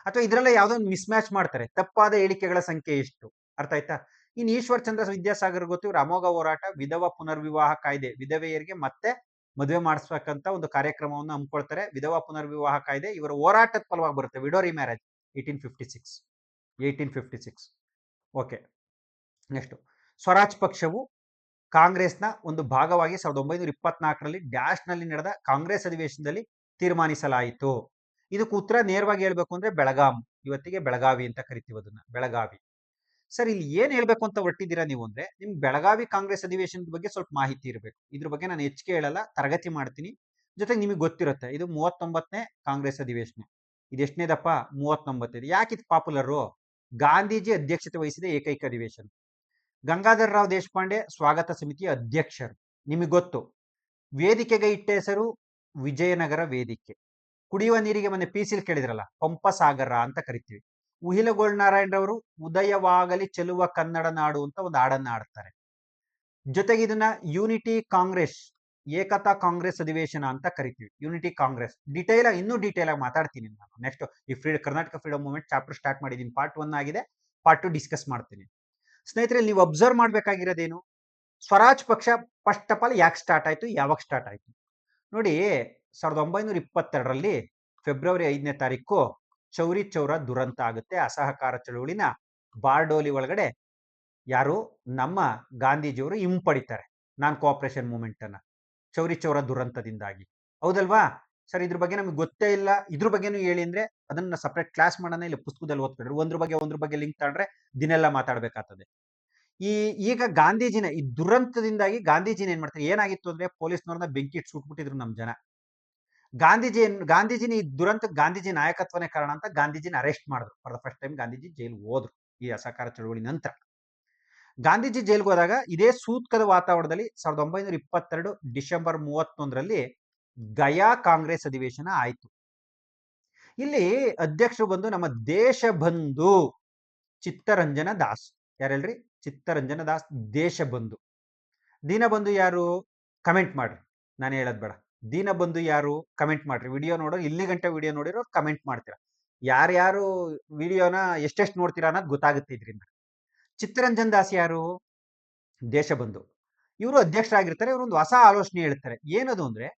ಅಥವಾ ಇದರಲ್ಲೇ ಯಾವುದೋ ಒಂದು ಮಿಸ್ ಮ್ಯಾಚ್ ಮಾಡ್ತಾರೆ. ತಪ್ಪಾದ ಹೇಳಿಕೆಗಳ ಸಂಖ್ಯೆ ಎಷ್ಟು? ಅರ್ಥ ಆಯ್ತಾ? ಇನ್ನು ಈಶ್ವರ್ ಚಂದ್ರ ವಿದ್ಯಾಸಾಗರ್ ಗೊತ್ತು, ಇವ್ರ ಅಮೋಘ ಹೋರಾಟ, ವಿಧವಾ ಪುನರ್ವಿವಾಹ ಕಾಯ್ದೆ, ವಿಧವೆಯರಿಗೆ ಮತ್ತೆ ಮದುವೆ ಮಾಡಿಸ್ಬೇಕಂತ ಒಂದು ಕಾರ್ಯಕ್ರಮವನ್ನು ಹಮ್ಮಿಕೊಳ್ತಾರೆ. ವಿಧವಾ ಪುನರ್ವಿವಾಹ ಕಾಯ್ದೆ ಇವರ ಹೋರಾಟದ ಫಲವಾಗಿ ಬರುತ್ತೆ. ವಿಡೋ ರಿಮ್ಯಾರೇಜ್ 1856. ಓಕೆ, ನೆಕ್ಸ್ಟ್ ಸ್ವರಾಜ್ ಪಕ್ಷವು ಕಾಂಗ್ರೆಸ್ನ ಒಂದು ಭಾಗವಾಗಿ 1924ರಲ್ಲಿ ಡ್ಯಾಶ್ ನಲ್ಲಿ ನಡೆದ ಕಾಂಗ್ರೆಸ್ ಅಧಿವೇಶನದಲ್ಲಿ ತೀರ್ಮಾನಿಸಲಾಯಿತು. ಇದಕ್ಕೆ ಉತ್ತರ ನೇರವಾಗಿ ಹೇಳ್ಬೇಕು ಅಂದ್ರೆ ಬೆಳಗಾಂ. ಇವತ್ತಿಗೆ ಬೆಳಗಾವಿ ಅಂತ ಕರಿತೀವಿ ಅದನ್ನ, ಬೆಳಗಾವಿ. ಸರ್, ಇಲ್ಲಿ ಏನ್ ಹೇಳ್ಬೇಕು ಅಂತ ಹೊರಟಿದ್ದೀರಾ ನೀವು ಅಂದ್ರೆ, ನಿಮ್ಗೆ ಬೆಳಗಾವಿ ಕಾಂಗ್ರೆಸ್ ಅಧಿವೇಶನದ ಬಗ್ಗೆ ಸ್ವಲ್ಪ ಮಾಹಿತಿ ಇರಬೇಕು. ಇದ್ರ ಬಗ್ಗೆ ನಾನು ಹೆಚ್ಚಿಗೆ ಹೇಳಲ್ಲ, ತರಗತಿ ಮಾಡ್ತೀನಿ. ಜೊತೆಗೆ ನಿಮಗೆ ಗೊತ್ತಿರುತ್ತೆ, ಇದು 39ನೇ ಕಾಂಗ್ರೆಸ್ ಅಧಿವೇಶನ. ಇದೆಷ್ಟನೇದಪ್ಪ? 39. ಯಾಕೆ ಇದು ಪಾಪ್ಯುಲರು? ಗಾಂಧೀಜಿ ಅಧ್ಯಕ್ಷತೆ ವಹಿಸಿದ ಏಕೈಕ ಅಧಿವೇಶನ. ಗಂಗಾಧರ್ ರಾವ್ ದೇಶಪಾಂಡೆ ಸ್ವಾಗತ ಸಮಿತಿಯ ಅಧ್ಯಕ್ಷರು. ನಿಮಗೆ ಗೊತ್ತು, ವೇದಿಕೆಗೆ ಇಟ್ಟ ಹೆಸರು ವಿಜಯನಗರ ವೇದಿಕೆ. ಕುಡಿಯುವ ನೀರಿಗೆ ಮೊನ್ನೆ ಪೀಸಿಲ್ ಕೇಳಿದ್ರಲ್ಲ, ಪಂಪಸಾಗರ ಅಂತ ಕರಿತೀವಿ. ಉಹಿಲಗೋಳ್ ನಾರಾಯಣರವರು ಉದಯವಾಗಲಿ ಚೆಲುವ ಕನ್ನಡ ನಾಡು ಅಂತ ಒಂದು ಹಾಡನ್ನ ಆಡ್ತಾರೆ. ಜೊತೆಗೆ ಇದನ್ನ ಯೂನಿಟಿ ಕಾಂಗ್ರೆಸ್, ಏಕತಾ ಕಾಂಗ್ರೆಸ್ ಅಧಿವೇಶನ ಅಂತ ಕರಿತೀವಿ. ಯೂನಿಟಿ ಕಾಂಗ್ರೆಸ್ ಇನ್ನೂ ಡೀಟೇಲ್ ಆಗಿ ಮಾತಾಡ್ತೀನಿ ನಾನು. ನೆಕ್ಸ್ಟ್ ಈ Karnataka freedom movement chapter start ಮಾಡಿದ್ದೀನಿ. ಪಾರ್ಟ್ 1 ಆಗಿದೆ, ಪಾರ್ಟ್ 2 ಡಿಸ್ಕಸ್ ಮಾಡ್ತೀನಿ. ಸ್ನೇಹಿತರೆ, ನೀವು ಅಬ್ಸರ್ವ್ ಮಾಡ್ಬೇಕಾಗಿರೋದೇನು? ಸ್ವರಾಜ್ ಪಕ್ಷ ಫಸ್ಟ್ ಆಫ್ ಆಲ್ ಯಾಕೆ ಸ್ಟಾರ್ಟ್ ಆಯ್ತು, ಯಾವಾಗ ಸ್ಟಾರ್ಟ್ ಆಯ್ತು ನೋಡಿ. 1922ರಲ್ಲಿ ಫೆಬ್ರವರಿ 5ನೇ ತಾರೀಕು ಚೌರಿ ಚೌರ ದುರಂತ ಆಗುತ್ತೆ. ಅಸಹಕಾರ ಚಳುವಳಿನ ಬಾರ್ಡೋಲಿ ಒಳಗಡೆ ಯಾರು ನಮ್ಮ ಗಾಂಧೀಜಿಯವರು ಹಿಂಪಡಿತಾರೆ, ನಾನ್ ಕೋಆಪರೇಷನ್ ಮೂವ್ಮೆಂಟ್ ಅನ್ನ, ಚೌರಿ ಚೌರ ದುರಂತದಿಂದಾಗಿ. ಹೌದಲ್ವಾ ಸರ್? ಇದ್ರ ಬಗ್ಗೆ ನಮಗೆ ಗೊತ್ತೇ ಇಲ್ಲ. ಇದ್ರ ಬಗ್ಗೆನೂ ಹೇಳಿ ಅಂದ್ರೆ ಅದನ್ನ ಸಪರೇಟ್ ಕ್ಲಾಸ್ ಮಾಡೋಣ, ಇಲ್ಲ ಪುಸ್ತಕದಲ್ಲಿ ಓದ್ಕೊಂಡ್ರೆ ಒಂದ್ರ ಬಗ್ಗೆ ಲಿಂಕ್ ತಗೊಂಡ್ರೆ ದಿನೆಲ್ಲ ಮಾತಾಡ್ಬೇಕಾಗ್ತದೆ. ಈಗ ಗಾಂಧೀಜಿನ ಈ ದುರಂತದಿಂದಾಗಿ ಗಾಂಧೀಜಿನ ಏನ್ ಮಾಡ್ತಾರೆ, ಏನಾಗಿತ್ತು ಅಂದ್ರೆ ಪೊಲೀಸ್ನವ್ರನ್ನ ಬೆಂಕಿ ಇಟ್ಟು ಸುಟ್ಬಿಟ್ಟಿದ್ರು ನಮ್ ಜನ. ಗಾಂಧೀಜಿನ ಈ ದುರಂತ ಗಾಂಧೀಜಿ ನಾಯಕತ್ವನೇ ಕಾರಣ ಅಂತ ಗಾಂಧೀಜಿನ ಅರೆಸ್ಟ್ ಮಾಡಿದ್ರು. For the first time Gandhiji jail ಹೋದ್ರು ಈ ಅಸಹಕಾರ ಚಳವಳಿ ನಂತರ. ಗಾಂಧೀಜಿ ಜೈಲ್ಗೆ ಹೋದಾಗ ಇದೇ ಸೂತ್ಕದ ವಾತಾವರಣದಲ್ಲಿ 1922 ಡಿಸೆಂಬರ್ 31ರಲ್ಲಿ ಗಯಾ ಕಾಂಗ್ರೆಸ್ ಅಧಿವೇಶನ ಆಯ್ತು. ಇಲ್ಲಿ ಅಧ್ಯಕ್ಷರು ಬಂದು ನಮ್ಮ ದೇಶ ಬಂಧು ಚಿತ್ತರಂಜನ ದಾಸ್. ಯಾರು ಹೇಳ್ರಿ? ಚಿತ್ತರಂಜನ ದಾಸ್ ದೇಶಬಂಧು. ದೀನಬಂಧು ಯಾರು? ಕಮೆಂಟ್ ಮಾಡ್ರಿ, ನಾನು ಹೇಳದ್ ಬೇಡ. ದೀನಬಂಧು ಯಾರು? ಕಮೆಂಟ್ ಮಾಡ್ರಿ. ವಿಡಿಯೋ ನೋಡೋರು, ಇಲ್ಲಿ ಗಂಟೆ ವಿಡಿಯೋ ನೋಡಿರೋ ಕಮೆಂಟ್ ಮಾಡ್ತೀರಾ. ಯಾರ್ಯಾರು ವಿಡಿಯೋನ ಎಷ್ಟೆಷ್ಟು ನೋಡ್ತೀರಾ ಅನ್ನೋದು ಗೊತ್ತಾಗುತ್ತೆ ಇದರಿಂದ. ಚಿತ್ತರಂಜನ್ ದಾಸ್ ಯಾರು? ದೇಶಬಂಧು. ಇವರು ಅಧ್ಯಕ್ಷರಾಗಿರ್ತಾರೆ. ಇವರು ಒಂದು ಹೊಸ ಆಲೋಚನೆ ಹೇಳ್ತಾರೆ. ಏನದು ಅಂದ್ರೆ,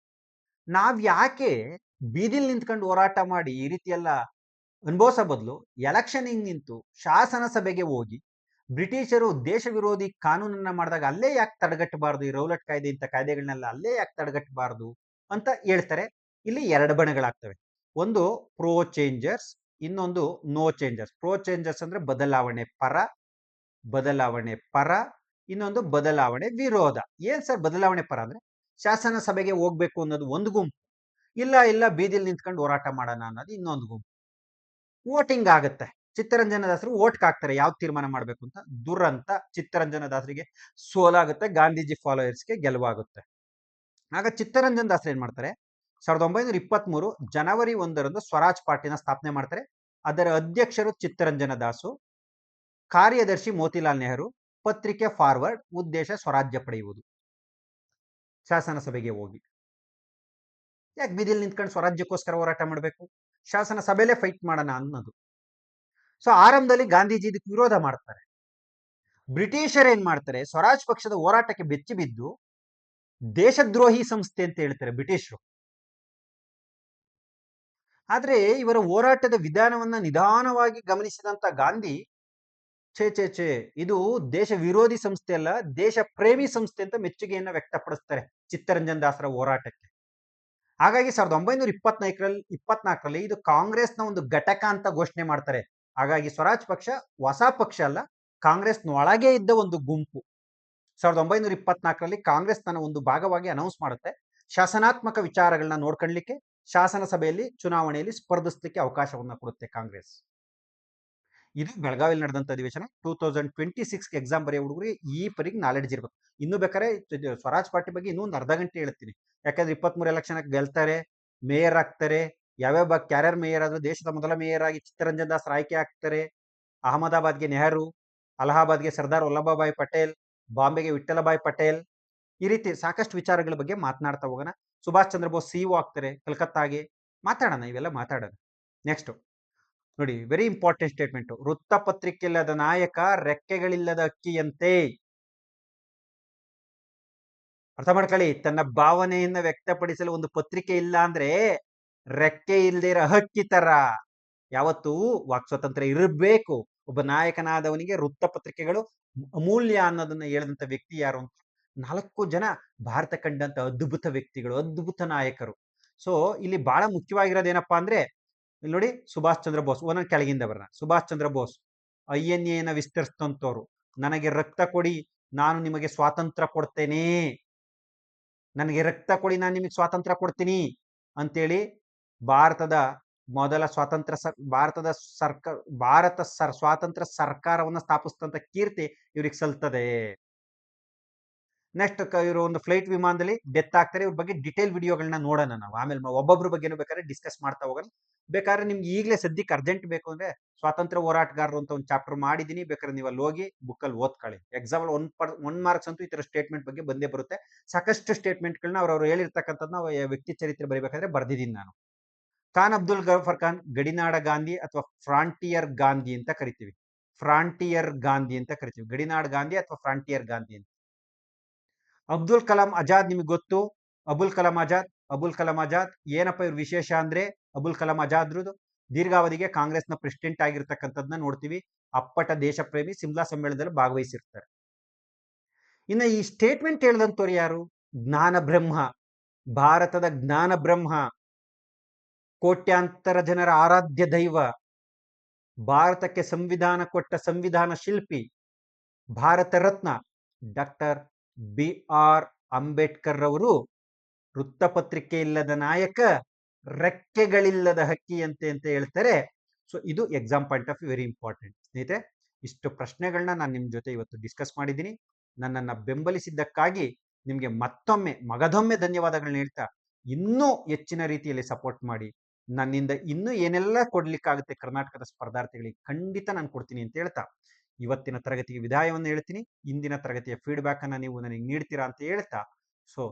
ನಾವ್ ಯಾಕೆ ಬೀದಿಲ್ ನಿಂತ್ಕೊಂಡು ಹೋರಾಟ ಮಾಡಿ ಈ ರೀತಿ ಎಲ್ಲ ಅನುಭವಿಸೋ ಬದಲು ಎಲೆಕ್ಷನ್ ನಿಂತು ಶಾಸನ ಸಭೆಗೆ ಹೋಗಿ ಬ್ರಿಟಿಷರು ದೇಶ ವಿರೋಧಿ ಕಾನೂನನ್ನ ಮಾಡಿದಾಗ ಅಲ್ಲೇ ಯಾಕೆ ತಡೆಗಟ್ಟಬಾರದು, ಈ ರೌಲಟ್ ಕಾಯ್ದೆ ಇಂಥ ಕಾಯ್ದೆಗಳನ್ನೆಲ್ಲ ಅಲ್ಲೇ ಯಾಕೆ ತಡೆಗಟ್ಟಬಾರದು ಅಂತ ಹೇಳ್ತಾರೆ. ಇಲ್ಲಿ 2 ಬಣಗಳಾಗ್ತವೆ. ಒಂದು ಪ್ರೋ ಚೇಂಜರ್ಸ್, ಇನ್ನೊಂದು ನೋ ಚೇಂಜರ್ಸ್. ಪ್ರೋ ಚೇಂಜರ್ಸ್ ಅಂದ್ರೆ ಬದಲಾವಣೆ ಪರ, ಇನ್ನೊಂದು ಬದಲಾವಣೆ ವಿರೋಧ. ಏನ್ ಸರ್ ಬದಲಾವಣೆ ಪರ ಅಂದ್ರೆ, ಶಾಸನ ಸಭೆಗೆ ಹೋಗ್ಬೇಕು ಅನ್ನೋದು ಒಂದು ಗುಂಪು, ಇಲ್ಲ ಬೀದಿಲ್ ನಿಂತ್ಕೊಂಡು ಹೋರಾಟ ಮಾಡೋಣ ಅನ್ನೋದು ಇನ್ನೊಂದು ಗುಂಪು. ವೋಟಿಂಗ್ ಆಗುತ್ತೆ. ಚಿತ್ತರಂಜನ ದಾಸರು ಓಟ್ಗೆ ಹಾಕ್ತಾರೆ ಯಾವ್ದು ತೀರ್ಮಾನ ಮಾಡ್ಬೇಕು ಅಂತ. ದುರಂತ ಚಿತ್ತರಂಜನ ದಾಸರಿಗೆ ಸೋಲಾಗುತ್ತೆ, ಗಾಂಧೀಜಿ ಫಾಲೋಯರ್ಸ್ಗೆ ಗೆಲುವಾಗುತ್ತೆ. ಆಗ ಚಿತ್ತರಂಜನ್ ದಾಸರು ಏನ್ ಮಾಡ್ತಾರೆ, 1923 ಜನವರಿ 1ರಂದು ಸ್ವರಾಜ್ ಪಾರ್ಟಿನ ಸ್ಥಾಪನೆ ಮಾಡ್ತಾರೆ. ಅದರ ಅಧ್ಯಕ್ಷರು ಚಿತ್ತರಂಜನ ದಾಸು, ಕಾರ್ಯದರ್ಶಿ ಮೋತಿಲಾಲ್ ನೆಹರು, ಪತ್ರಿಕೆ ಫಾರ್ವರ್ಡ್, ಉದ್ದೇಶ ಸ್ವರಾಜ್ಯ ಪಡೆಯುವುದು. ಶಾಸನ ಸಭೆಗೆ ಹೋಗಿ ಯಾಕೆ ಬೀದಿಲ್ ನಿಂತ್ಕೊಂಡು ಸ್ವರಾಜ್ಯಕ್ಕೋಸ್ಕರ ಹೋರಾಟ ಮಾಡಬೇಕು, ಶಾಸನ ಸಭೆಯಲ್ಲೇ ಫೈಟ್ ಮಾಡೋಣ ಅನ್ನೋದು. ಸೊ ಆರಂಭದಲ್ಲಿ ಗಾಂಧೀಜಿ ಇದಕ್ಕೆ ವಿರೋಧ ಮಾಡ್ತಾರೆ. ಬ್ರಿಟಿಷರ್ ಏನ್ ಮಾಡ್ತಾರೆ, ಸ್ವರಾಜ್ ಪಕ್ಷದ ಹೋರಾಟಕ್ಕೆ ಬೆಚ್ಚಿ ಬಿದ್ದು ದೇಶದ್ರೋಹಿ ಸಂಸ್ಥೆ ಅಂತ ಹೇಳ್ತಾರೆ ಬ್ರಿಟಿಷರು. ಆದ್ರೆ ಇವರ ಹೋರಾಟದ ವಿಧಾನವನ್ನ ನಿಧಾನವಾಗಿ ಗಮನಿಸಿದಂತ ಗಾಂಧಿ, ಛೇ ಇದು ದೇಶ ವಿರೋಧಿ ಸಂಸ್ಥೆ ಅಲ್ಲ, ದೇಶ ಪ್ರೇಮಿ ಸಂಸ್ಥೆ ಅಂತ ಮೆಚ್ಚುಗೆಯನ್ನ ವ್ಯಕ್ತಪಡಿಸ್ತಾರೆ ಚಿತ್ತರಂಜನ್ ದಾಸರ ಹೋರಾಟಕ್ಕೆ. ಹಾಗಾಗಿ 1924ರಲ್ಲಿ ಇದು ಕಾಂಗ್ರೆಸ್ನ ಒಂದು ಘಟಕ ಅಂತ ಘೋಷಣೆ ಮಾಡ್ತಾರೆ. ಹಾಗಾಗಿ ಸ್ವರಾಜ್ ಪಕ್ಷ ಹೊಸ ಪಕ್ಷ ಅಲ್ಲ, ಕಾಂಗ್ರೆಸ್ನ ಒಳಗೆ ಇದ್ದ ಒಂದು ಗುಂಪು. 1924ರಲ್ಲಿ ಕಾಂಗ್ರೆಸ್ ತನ್ನ ಒಂದು ಭಾಗವಾಗಿ ಅನೌನ್ಸ್ ಮಾಡುತ್ತೆ. ಶಾಸನಾತ್ಮಕ ವಿಚಾರಗಳನ್ನ ನೋಡ್ಕೊಳ್ಳಿಕ್ಕೆ ಶಾಸನ ಸಭೆಯಲ್ಲಿ ಚುನಾವಣೆಯಲ್ಲಿ ಸ್ಪರ್ಧಿಸಲಿಕ್ಕೆ ಅವಕಾಶವನ್ನ ಕೊಡುತ್ತೆ ಕಾಂಗ್ರೆಸ್. ಇದು ಬೆಳಗಾವಿಯಲ್ಲಿ ನಡೆದಂತ ಅಧಿವೇಶನ. 2026 ಎಕ್ಸಾಮ್ ಬರೆಯೋ ಹುಡುಗರು ಈ ಪರಿಗೆ ನಾಲೆಡ್ಜ್ ಇರ್ಬೇಕು. ಇನ್ನು ಬೇಕಾದ್ರೆ ಸ್ವರಾಜ್ ಪಾರ್ಟಿ ಬಗ್ಗೆ ಇನ್ನೂ ಒಂದು ಅರ್ಧ ಗಂಟೆ ಹೇಳ್ತೀನಿ, ಯಾಕಂದ್ರೆ 23 ಎಲೆಕ್ಷನ್ ಗೆಲ್ತಾರೆ, ಮೇಯರ್ ಆಗ್ತಾರೆ, ಯಾವ್ಯಾವ ಕ್ಯಾರಿಯರ್ ಮೇಯರ್ ಆದ್ರು ದೇಶದ ಮೊದಲ ಮೇಯರ್ ಆಗಿ ಚಿತ್ತರಂಜನ್ ದಾಸ್ ಆಯ್ಕೆ ಆಗ್ತಾರೆ. ಅಹಮದಾಬಾದ್ಗೆ ನೆಹರು, ಅಲಹಾಬಾದ್ಗೆ ಸರ್ದಾರ್ ವಲ್ಲಭಭಾಯ್ ಪಟೇಲ್, ಬಾಂಬೆಗೆ ವಿಠ್ಠಲಭಾಯ್ ಪಟೇಲ್. ಈ ರೀತಿ ಸಾಕಷ್ಟು ವಿಚಾರಗಳ ಬಗ್ಗೆ ಮಾತನಾಡ್ತಾ ಹೋಗೋಣ. ಸುಭಾಷ್ ಚಂದ್ರ ಬೋಸ್ ಸಿಇಒ ಆಗ್ತಾರೆ ಕಲ್ಕತ್ತಾಗೆ. ಮಾತಾಡೋಣ, ಇವೆಲ್ಲ ಮಾತಾಡೋಣ. ನೆಕ್ಸ್ಟ್ ನೋಡಿ, ವೆರಿ ಇಂಪಾರ್ಟೆಂಟ್ ಸ್ಟೇಟ್ಮೆಂಟ್. ವೃತ್ತಪತ್ರಿಕೆಯಿಲ್ಲದ ನಾಯಕ ರೆಕ್ಕೆಗಳಿಲ್ಲದ ಅಕ್ಕಿಯಂತೆ. ಅರ್ಥ ಮಾಡ್ಕೊಳ್ಳಿ, ತನ್ನ ಭಾವನೆಯನ್ನ ವ್ಯಕ್ತಪಡಿಸಲು ಒಂದು ಪತ್ರಿಕೆ ಇಲ್ಲ ಅಂದ್ರೆ ರೆಕ್ಕೆ ಇಲ್ಲದೆ ಇರೋ ಹಕ್ಕಿ ತರ. ಯಾವತ್ತೂ ವಾಕ್ ಸ್ವಾತಂತ್ರ್ಯ ಇರಬೇಕು. ಒಬ್ಬ ನಾಯಕನಾದವನಿಗೆ ವೃತ್ತಪತ್ರಿಕೆಗಳು ಅಮೂಲ್ಯ ಅನ್ನೋದನ್ನ ಹೇಳಿದಂತ ವ್ಯಕ್ತಿ ಯಾರು ಅಂತ 4 ಜನ ಭಾರತ ಕಂಡಂತ ಅದ್ಭುತ ವ್ಯಕ್ತಿಗಳು, ಅದ್ಭುತ ನಾಯಕರು. ಸೊ ಇಲ್ಲಿ ಬಹಳ ಮುಖ್ಯವಾಗಿರೋದೇನಪ್ಪಾ ಅಂದ್ರೆ, ಇಲ್ಲಿ ನೋಡಿ, ಸುಭಾಷ್ ಚಂದ್ರ ಬೋಸ್. ಒಂದೊಂದು ಕೆಳಗಿಂದ ಬರೋಣ. ಸುಭಾಷ್ ಚಂದ್ರ ಬೋಸ್ INA ವಿಸ್ತರಿಸಿದಂತವ್ರು. ನನಗೆ ರಕ್ತ ಕೊಡಿ, ನಾನು ನಿಮಗೆ ಸ್ವಾತಂತ್ರ್ಯ ಕೊಡ್ತೇನೆ, ನನಗೆ ರಕ್ತ ಕೊಡಿ, ನಾನು ನಿಮಗೆ ಸ್ವಾತಂತ್ರ್ಯ ಕೊಡ್ತೀನಿ ಅಂತೇಳಿ ಭಾರತದ ಮೊದಲ ಸ್ವಾತಂತ್ರ್ಯ ಸರ್ಕಾರವನ್ನ ಸ್ಥಾಪಿಸಿದಂತ ಕೀರ್ತಿ ಇವ್ರಿಗೆ ಸಲ್ತದೆ. ನೆಕ್ಸ್ಟ್ ಇವರು ಒಂದು ಫ್ಲೈಟ್ ವಿಮಾನದಲ್ಲಿ ಡೆತ್ ಆಗ್ತಾರೆ. ಇವ್ರ ಬಗ್ಗೆ ಡಿಟೇಲ್ ವಿಡಿಯೋಗಳನ್ನ ನೋಡೋಣ ನಾವು. ಆಮೇಲೆ ಒಬ್ಬೊಬ್ರ ಬಗ್ಗೆ ಬೇಕಾದ್ರೆ ಡಿಸ್ಕಸ್ ಮಾಡ್ತಾ ಹೋಗೋಣ. ಬೇಕಾದ್ರೆ ನಿಮ್ಗೆ ಈಗಲೇ ಸದ್ಯಕ್ಕೆ ಅರ್ಜೆಂಟ್ ಬೇಕು ಅಂದ್ರೆ ಸ್ವಾತಂತ್ರ್ಯ ಹೋರಾಟಗಾರರು ಅಂತ ಒಂದು ಚಾಪ್ಟರ್ ಮಾಡಿದೀನಿ, ಬೇಕಾದ್ರೆ ನೀವು ಅಲ್ಲಿ ಹೋಗಿ ಬುಕ್ಕಲ್ಲಿ ಓದ್ಕೊಳ್ಳಿ. ಎಕ್ಸಾಮ್ 1 ಮಾರ್ಕ್ಸ್ ಅಂತೂ ಈ ತರ ಸ್ಟೇಟ್ಮೆಂಟ್ ಬಗ್ಗೆ ಬಂದೇ ಬರುತ್ತೆ. ಸಾಕಷ್ಟು ಸ್ಟೇಟ್ಮೆಂಟ್ಗಳನ್ನ ಅವ್ರವ್ರು ಹೇಳಿರ್ತಕ್ಕಂಥದ್ನ ವ್ಯಕ್ತಿ ಚರಿತ್ರೆ ಬರೀಬೇಕಾದ್ರೆ ಬರ್ದಿದ್ದೀನಿ ನಾನು. ಖಾನ್ ಅಬ್ದುಲ್ ಗಫರ್ ಖಾನ್ ಗಡಿನಾಡ ಗಾಂಧಿ ಅಥವಾ ಫ್ರಾಂಟಿಯರ್ ಗಾಂಧಿ ಅಂತ ಕರಿತೀವಿ. ಫ್ರಾಂಟಿಯರ್ ಗಾಂಧಿ ಅಂತ ಕರಿತೀವಿ. ಗಡಿನಾಡ ಗಾಂಧಿ ಅಥವಾ ಫ್ರಾಂಟಿಯರ್ ಗಾಂಧಿ ಅಂತ. ಅಬ್ದುಲ್ ಕಲಾಂ ಆಜಾದ್ ನಿಮಗೆ ಗೊತ್ತು. ಅಬುಲ್ ಕಲಾಂ ಆಜಾದ್ ಏನಪ್ಪ ಇವ್ರ ವಿಶೇಷ ಅಂದ್ರೆ, ಅಬುಲ್ ಕಲಾಂ ಆಜಾದ್ರದು ದೀರ್ಘಾವಧಿಗೆ ಕಾಂಗ್ರೆಸ್ನ ಪ್ರೆಸಿಡೆಂಟ್ ಆಗಿರ್ತಕ್ಕಂಥದ್ದನ್ನ ನೋಡ್ತೀವಿ. ಅಪ್ಪಟ ದೇಶ ಪ್ರೇಮಿ, ಸಿಮ್ಲಾ ಸಮ್ಮೇಳನದಲ್ಲಿ ಭಾಗವಹಿಸಿರ್ತಾರೆ. ಇನ್ನ ಈ ಸ್ಟೇಟ್ಮೆಂಟ್ ಹೇಳಿದಂತವ್ರು ಯಾರು? ಜ್ಞಾನ ಬ್ರಹ್ಮ, ಭಾರತದ ಜ್ಞಾನ ಬ್ರಹ್ಮ, ಕೋಟ್ಯಾಂತರ ಜನರ ಆರಾಧ್ಯ ದೈವ, ಭಾರತಕ್ಕೆ ಸಂವಿಧಾನ ಕೊಟ್ಟ ಸಂವಿಧಾನ ಶಿಲ್ಪಿ, ಭಾರತ ರತ್ನ ಡಾಕ್ಟರ್ BR ಅಂಬೇಡ್ಕರ್ ರವರು ವೃತ್ತಪತ್ರಿಕೆ ಇಲ್ಲದ ನಾಯಕ, ರೆಕ್ಕೆಗಳಿಲ್ಲದ ಹಕ್ಕಿಯಂತೆ ಅಂತ ಹೇಳ್ತಾರೆ. ಸೊ ಇದು exam point of view very important. ಸ್ನೇಹಿತರೆ, ಇಷ್ಟು ಪ್ರಶ್ನೆಗಳನ್ನ ನಾನು ನಿಮ್ ಜೊತೆ ಇವತ್ತು ಡಿಸ್ಕಸ್ ಮಾಡಿದ್ದೀನಿ. ನನ್ನನ್ನ ಬೆಂಬಲಿಸಿದ್ದಕ್ಕಾಗಿ ನಿಮ್ಗೆ ಮತ್ತೊಮ್ಮೆ ಮಗದೊಮ್ಮೆ ಧನ್ಯವಾದಗಳನ್ನ ಹೇಳ್ತಾ, ಇನ್ನೂ ಹೆಚ್ಚಿನ ರೀತಿಯಲ್ಲಿ ಸಪೋರ್ಟ್ ಮಾಡಿ. ನನ್ನಿಂದ ಇನ್ನೂ ಏನೆಲ್ಲ ಕೊಡ್ಲಿಕ್ಕಾಗುತ್ತೆ ಕರ್ನಾಟಕದ ಸ್ಪರ್ಧಾರ್ಥಿಗಳಿಗೆ ಖಂಡಿತ ನಾನು ಕೊಡ್ತೀನಿ ಅಂತ ಹೇಳ್ತಾ ಇವತ್ತಿನ ತರಗತಿಗೆ ವಿದಾಯವನ್ನು ಹೇಳ್ತೀನಿ. ಇಂದಿನ ತರಗತಿಯ ಫೀಡ್ಬ್ಯಾಕ್ ಅನ್ನ ನೀವು ನನಗೆ ನೀಡ್ತೀರಾ ಅಂತ ಹೇಳ್ತಾ, ಸೊ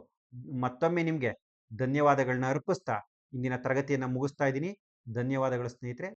ಮತ್ತೊಮ್ಮೆ ನಿಮ್ಗೆ ಧನ್ಯವಾದಗಳನ್ನ ಅರ್ಪಿಸ್ತಾ ಇಂದಿನ ತರಗತಿಯನ್ನ ಮುಗಿಸ್ತಾ ಇದ್ದೀನಿ. ಧನ್ಯವಾದಗಳು ಸ್ನೇಹಿತರೆ.